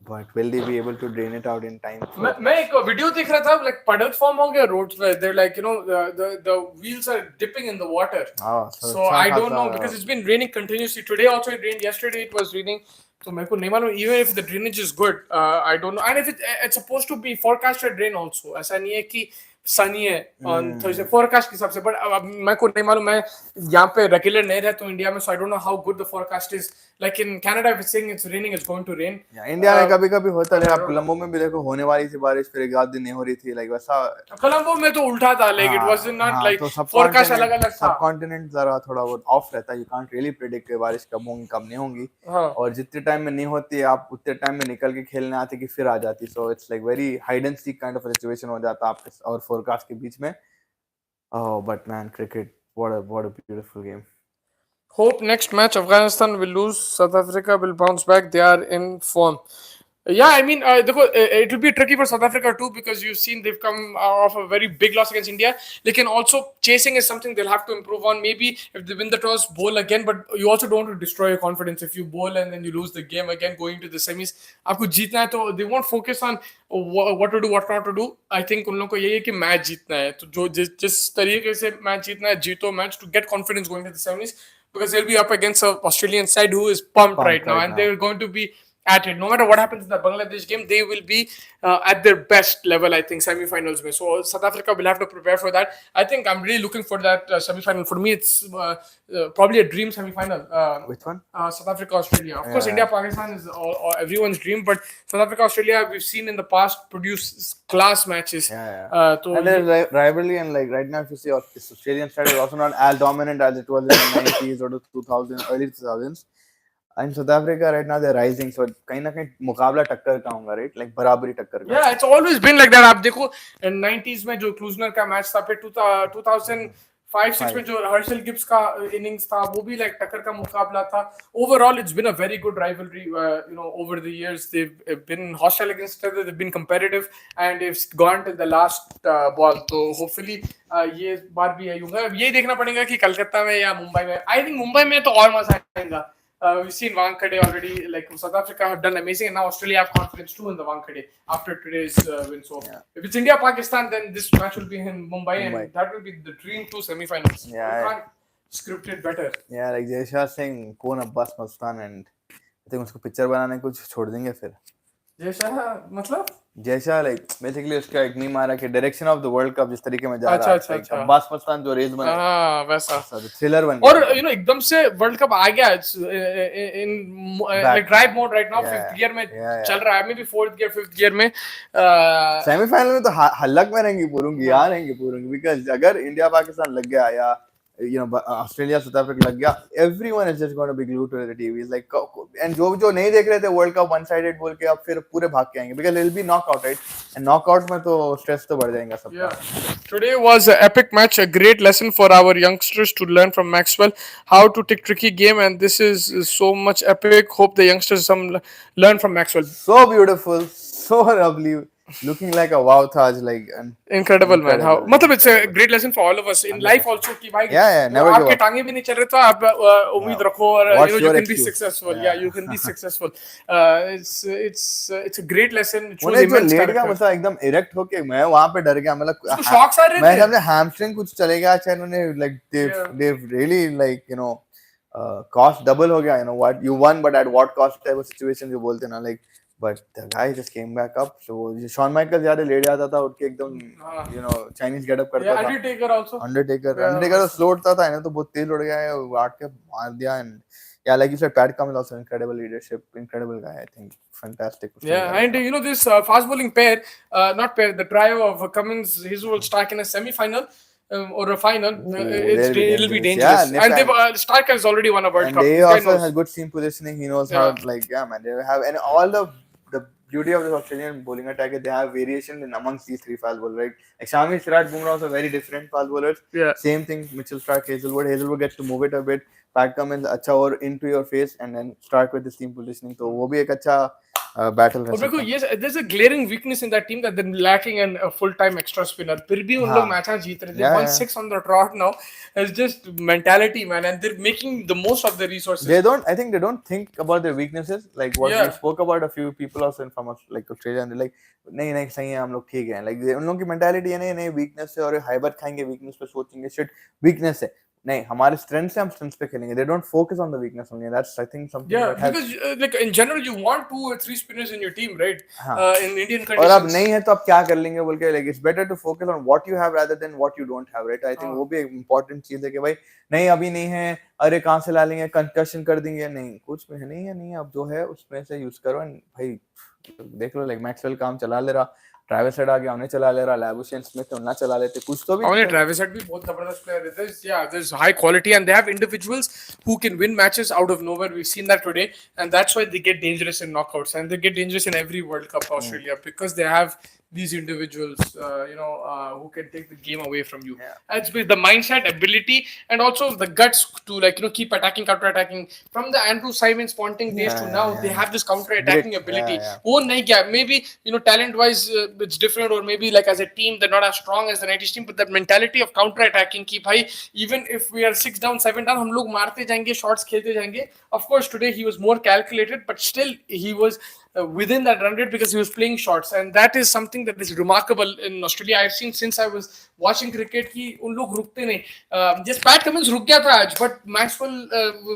but will they be able to drain it out in time? मैं एक वीडियो देख रहा था, like puddle form हो गया roads पे. They're like, the wheels are dipping in the water. So I don't know, because it's been raining continuously. Today also it rained. Yesterday it was raining. So मेरे को नहीं मालूम, even if the drainage is good, I don't know. And if it's supposed to be forecasted rain also. ऐसा नहीं है कि sunny है on Thursday forecast के हिसाब से. But अब मैं को नहीं मालूम, मैं यहाँ पे रेगुलर नहीं रहता हूँ इंडिया में, so I don't know how good the forecast is. Like in Canada, if it's saying it's raining, it's going to rain. India में कभी-कभी होता है. आप कोलंबो में भी देखो, होने वाली थी बारिश, फिर एक आध दिन नहीं हो रही थी. Like वैसा कोलंबो में तो उल्टा था. Like it was not like forecast अलग-अलग था. सबकॉन्टिनेंट जरा थोड़ा बहुत ऑफ रहता है. You can't really predict कि बारिश कब होगी कब नहीं होगी. और जितने टाइम में नहीं होती, आप उतने टाइम में निकल के खेलने आते कि फिर आ जाती. So it's like very hide and seek kind of a situation हो जाता आपके और forecast के बीच में. Oh, but man, cricket, what a beautiful game. Hope next match Afghanistan will lose, South Africa will bounce back. They are in form. Yeah, I mean, it will be tricky for South Africa too, because you've seen they've come off a very big loss against India. They can also, chasing is something they'll have to improve on. Maybe if they win the toss, bowl again, but you also don't want to destroy your confidence. If you bowl and then you lose the game again, going to the semis, आपको जीतना है, तो they won't focus on what to do, what not to do. I think उन लोगों को यही है कि मैच जीतना है. तो जो जिस तरीके से मैच जीतना है, जीतो match to get confidence going to the semis, because they'll be up against an Australian side who is pumped right now, and they're going to be at it. No matter what happens in the Bangladesh game, they will be at their best level, I think, semi-finals mein. So South Africa will have to prepare for that. I think I'm really looking for that semi-final. For me, it's probably a dream semi-final. Which one? South Africa, Australia. Of course, India, Pakistan is everyone's dream, but South Africa, Australia, we've seen in the past produce class matches. And there's rivalry, and like right now, if you see this Australian side is also not as dominant as it was in the 90s or the 2000s, early 2000s. And South Africa right now they're rising, so कहीं ना कहीं मुकाबला टक्कर का होगा, right? Like बराबरी टक्कर का. Yeah, it's always been like that. आप देखो in 90s में जो क्लूजनर का मैच था, फिर 2005-6 में जो हर्षल गिब्स का innings था, वो भी like टक्कर का मुकाबला था. Overall, it's been a very good rivalry. Over the years, they've been hostile against each other. They've been competitive, and it's gone till the last ball. So hopefully, ये बार भी यही होगा. ये देखना पड़ेगा कि कलकत्ता में या मुंबई में. I think मुंबई में तो और मजा आएगा. We've seen Wankhede already. Like South Africa have done amazing, and now Australia have confidence too in the Wankhede after today's win. So if it's India Pakistan, then this match will be in Mumbai, and that will be the dream two semi-finals. You can't script it better. Yeah, like Jay Shah saying, "Kaun Abbas Mustan," and I think उसको picture बनाने कुछ छोड़ देंगे फिर. जय शाह मतलब? Jay Shah like basically उसका एक meme आ रहा है कि direction of the World Cup जिस तरीके में जा रहा है. अच्छा. अब्बास मस्तान जो रेस बना. हाँ वैसा. थ्रिलर बन गया. और एकदम से वर्ल्ड कप आ गया. It's in like drive mode right now. 5th gear में चल रहा है. Maybe 4th gear, 5th gear में. सेमीफाइनल में तो हल्लक में रहेंगी पूरूंगी because अगर इंडिया पाकिस्तान लग गया या Australia South Africa लग गया, everyone is just going to be glued to the TV. It's like, and जो नहीं देख रहे थे World Cup one sided बोल के अब फिर पूरे भाग के आएंगे because it will be knockout, right? And knockout में तो stress तो बढ़ जाएगा सबका. Yeah. Today was an epic match, a great lesson for our youngsters to learn from Maxwell how to take tricky game, and this is so much epic. Hope the youngsters learn from Maxwell. So beautiful, so lovely. Looking like a wow Taj, like incredible man. How मतलब it's a great lesson for all of us in life also कि भाई never give आपके up. टांगे भी नहीं चल रहे तो आप उम्मीद रखो और you can be successful. You can be successful. It's a great lesson. It shows immense character. मतलब एकदम erect होके मैं वहाँ पे डर गया, मतलब शॉक्स आ रहे थे. मैं समझे hamstring कुछ चलेगा, अच्छा इन्होंने like they've really like cost double हो गया, what you won but at what cost type of situation जो बोलते ना, like but the guy just came back up. So Shawn Michaels ज्यादा लेट जाता था उठ के एकदम Chinese get up करता था. Undertaker तो slow उठता था, तो बहुत तेज उड़ गया है, आठ के मार दिया. And yeah, like you said, Pat Cummins also incredible leadership, incredible guy. I think fantastic. Yeah, and this fast bowling pair, the trio of Cummins, Hazelwood, Stark in a semi-final. Or a final, it'll be dangerous. And Stark has already won a World Cup. And they also has good seam positioning. He knows how, man. They have, and all the beauty of this Australian bowling attack is they have variation in amongst these three fast bowlers, right? Like Shami, Siraj, Bumrah also very different fast bowlers. Yeah. Same thing, Mitchell Stark, Hazelwood. Hazelwood gets to move it a bit. Pat Cummins, अच्छा और into your face, and then Stark with the seam positioning. तो वो भी एक अच्छा battle है. और yes, there's a glaring weakness in that team that they're lacking a full-time extra spinner. फिर भी उन लोग मैच जीत रहे. They won 6 on the trot now. It's just mentality, man, and they're making the most of their resources. I think they don't think about their weaknesses. Like what we spoke about, a few people also from like Australia, and they're like, नहीं सही है, हम लोग ठीक हैं. Like उन लोगों की mentality है नहीं weakness है और हाइबर खाएंगे, weakness पे सोचेंगे, shit weakness है. नहीं, हमारे strengths से हम strengths पे खेलेंगे. They don't focus on the weakness only. That's I think something. Yeah, because like in general you want 2 or 3 spinners in your team, right? In Indian conditions. और अब नहीं है तो आप क्या कर लेंगे बोल के, like it's better to focus on what you have rather than what you don't have, right? I think वो भी एक important चीज है कि भाई नहीं अभी नहीं है, अरे कहाँ से ला लेंगे, concussion कर देंगे, नहीं कुछ में है नहीं अब जो है उसमें से यूज करो. भाई देख लो, like Maxwell काम चला ले रहा, ट्रैविस हेड आ गया, उन्हें चला ले रहा, लैबुशेन स्मिथ उन्हें चला लेते, कुछ तो भी. और ट्रैविस हेड भी बहुत जबरदस्त प्लेयर है. There's high quality and they have individuals who can win matches out of nowhere. We've seen that today, and that's why they get dangerous in knockouts, and they get dangerous in every World Cup Australia because they have these individuals who can take the game away from you. It's with the mindset, ability, and also the guts to keep attacking, counter attacking. From the Andrew Simon Ponting days to now, they have this counter attacking ability. Oh nahi kya, maybe talent wise it's different, or maybe like as a team they're not as strong as the 90s team, but that mentality of counter attacking ki bhai, even if we are 6 down 7 down, hum log marte jayenge, shots khelte jayenge. Of course today he was more calculated, but still he was within that run rate because he was playing shots, and that is something that is remarkable in Australia. I've seen since I was watching cricket कि उन लोग रुकते नहीं. Just Pat Cummins रुक गया था आज, but Maxwell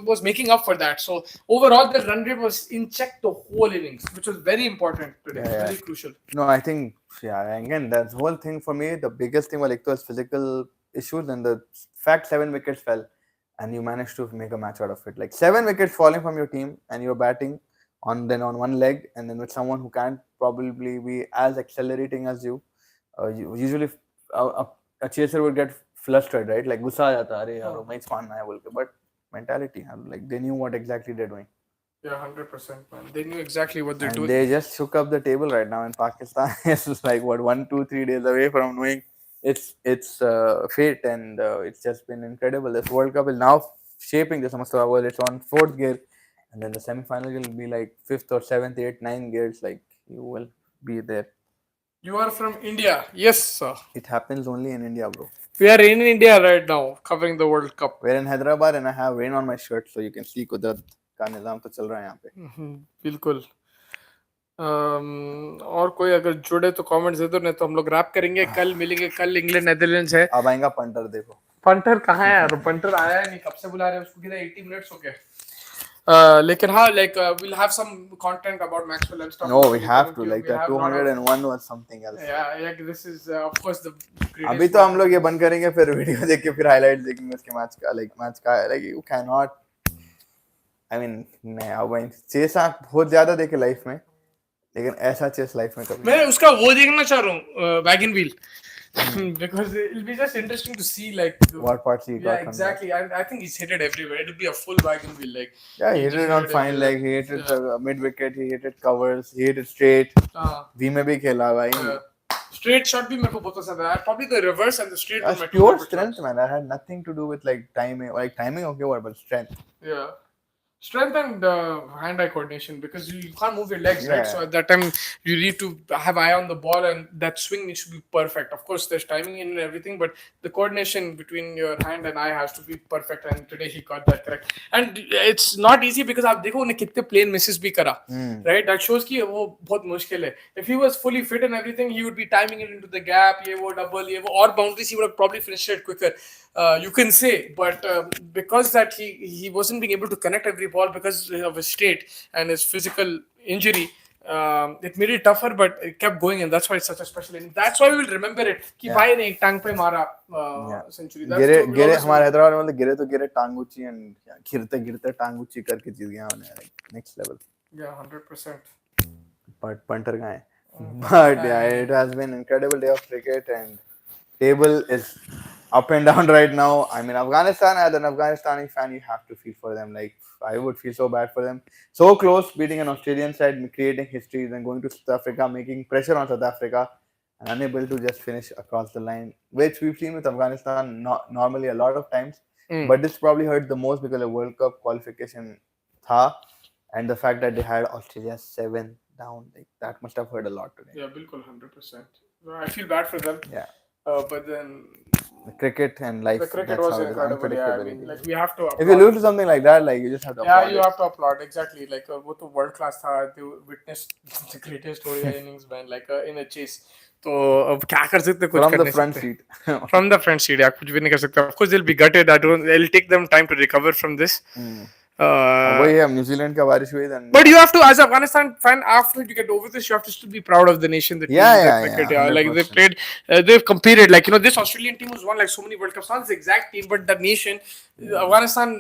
was making up for that. So overall, the run rate was in check the whole innings, which was very important today, very crucial. No, I think again that whole thing for me, the biggest thing was physical issues and the fact 7 wickets fell, and you managed to make a match out of it. Like 7 wickets falling from your team, and you're batting on one leg, and then with someone who can't probably be as accelerating as you. Usually a chaser would get flustered, right? Like गुस्सा आ जाता, अरे यार match मारना है बोल के, but mentality, like they knew what exactly they're doing. Yeah, 100%, man. They knew exactly what they're doing. They just shook up the table right now in Pakistan. It's like what 1, 2, 3 days away from knowing its fate, and it's just been incredible. This World Cup is now shaping the Samastha world. It's on 4th gear, and then the semi-final will be like 5th or 7th, 8th, 9th gears. Like you will be there. You are from India, yes, sir. It happens only in India, bro. We are in India right now, covering the World Cup. We're in Hyderabad, and I have rain on my shirt, so you can see Kudrat का निजाम तो चल रहा है यहाँ पे. बिल्कुल. और कोई अगर जुड़े तो कमेंट्स दे दो, नहीं तो हम लोग रैप करेंगे. कल मिलेंगे. कल इंग्लैंड नेदरलैंड्स है. अब आएगा पंटर. देखो पंटर कहाँ है यार? पंटर आया है नहीं, कब से बुला रहे हैं उसको. कितना 80 मिनट्स हो गए. लेकिन हाँ, like we'll have some content about Maxwell and stuff. No, we have to. Like that 201 was something else. Yeah, this is of course the greatest. अभी तो हम लोग ये बंद करेंगे, फिर वीडियो देख के फिर हाइलाइट्स देखेंगे उसके मैच का. Like you cannot. I mean, नहीं अब चेस आप बहुत ज्यादा देखे लाइफ में, लेकिन ऐसा चेस लाइफ में कभी. मैं उसका वो देखना चाह रहा हूँ, wagon wheel. Because it'll be just interesting to see like what parts he got. Yeah, exactly. I think he's hit it everywhere. It'll be a full wagon wheel. Like yeah, he hit it on fine leg. He hit it mid wicket. He hit it covers. He hit it straight. V में भी खेला भाई. Straight shot भी मेरे को बहुत पसंद है. Probably the reverse and the straight. That's pure strength, man. That had nothing to do with like timing. Like timing, okay, what? But strength. Yeah. Strength and hand-eye coordination, because you can't move your legs, right? So at that time you need to have eye on the ball, and that swing needs to be perfect. Of course there's timing in and everything, but the coordination between your hand and eye has to be perfect, and today he got that correct. And it's not easy because आप देखो उन्हें कितने plane misses भी करा, right? That shows कि वो बहुत मुश्किल है. If he was fully fit and everything, he would be timing it into the gap, ये वो double, ये वो, और boundaries he would have probably finished it quicker. You can say, but because that he wasn't being able to connect every ball because of his state and his physical injury, it made it tougher, but it kept going, and that's why it's such a special inning. That's why we will remember it कि भाई ने एक टांग पे मारा century. गिरे हमारे हैदराबाद में मतलब गिरे तो गिरे टांग ऊंची, and गिरते टांग ऊंची करके जीत गया उन्हें, like next level. Yeah, 100%. But punter guy. But yeah, it has been incredible day of cricket, and table is up and down right now. I mean, Afghanistan, as an Afghanistani fan, you have to feel for them. Like, I would feel so bad for them. So close, beating an Australian side, creating history, then going to South Africa, making pressure on South Africa, and unable to just finish across the line, which we've seen with Afghanistan normally a lot of times. But this probably hurt the most because the World Cup qualification tha, and the fact that they had Australia 7 down, like that must have hurt a lot today. Yeah, bilkul 100%. I feel bad for them. Yeah. But then the cricket and life. The cricket was incredible. Yeah, I mean, like we have to. If you lose to something like that, like you just have to. Yeah, you have to applaud. Exactly. Like वो तो world class था. They witnessed the greatest Oriya innings, man. Like in a chase. तो अब क्या कर सकते कुछ from the front seat. From the front seat, yeah, कुछ भी नहीं कर सकते. Of course, they'll be gutted. It'll take them time to recover from this. वही है न्यूजीलैंड का बारिश हुई then. But you have to, as an Afghanistan fan, after you get over this, you have to still be proud of the nation that cricket. Yeah, like they played, they've competed. Like this Australian team was won like so many World Cups. Not the exact team, but the nation, Afghanistan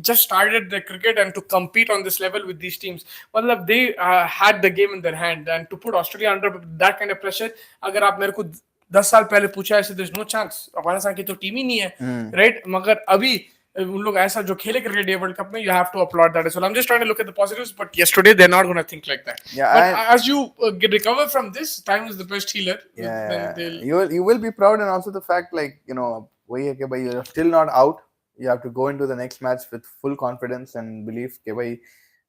just started the cricket, and to compete on this level with these teams, well, they had the game in their hand, and to put Australia under that kind of pressure. अगर आप मेरे को 10 साल पहले पूछा ऐसे, there's no chance. Afghanistan की तो टीम ही नहीं है, right? मगर अभी उन लोग ऐसा जो खेले क्रिकेट डे वर्ल्ड कप में, you have to applaud that as well. I'm just trying to look at the positives, but yesterday they're not going to think like that. Yeah, but as you recover from this, time is the best healer. Yeah, you will be proud, and also the fact, like, वही है कि भाई you're still not out. You have to go into the next match with full confidence and belief कि भाई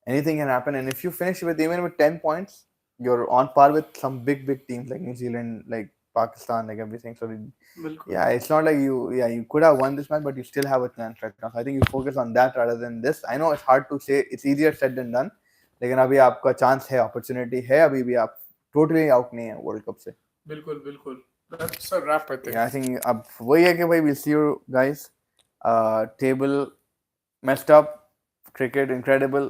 anything can happen. And if you finish even with 10 points, you're on par with some big teams like New Zealand, like Pakistan, like everything. So yeah, it's not like you could have won this match, but you still have a chance right now. So I think you focus on that rather than this. I know it's hard to say, it's easier said than done, लेकिन अभी आपका chance है, opportunity है, अभी भी आप totally out नहीं है वर्ल्ड कप से. बिल्कुल बिल्कुल. That's a wrap, I think. I think अब वही है कि भाई we'll see you guys. Table messed up, cricket incredible,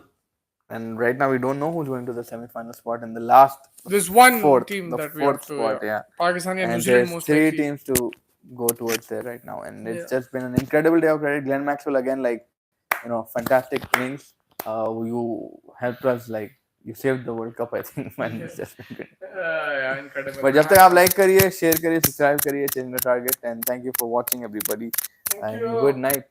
and right now we don't know who's going to the semi-final spot in the last There's one fourth, team the that we have fourth to. spot, yeah. Pakistan and New And Zealand there's most three likely. teams to go towards there right now, and it's Yeah. just been an incredible day of cricket. Glenn Maxwell again, like, you know, fantastic innings. You helped us, like, you saved the World Cup, I think, man. It's just been good. Yeah, incredible. But जब तक आप like करिए, share करिए, subscribe करिए, change the target, and thank you for watching, everybody. Thank And you. good night.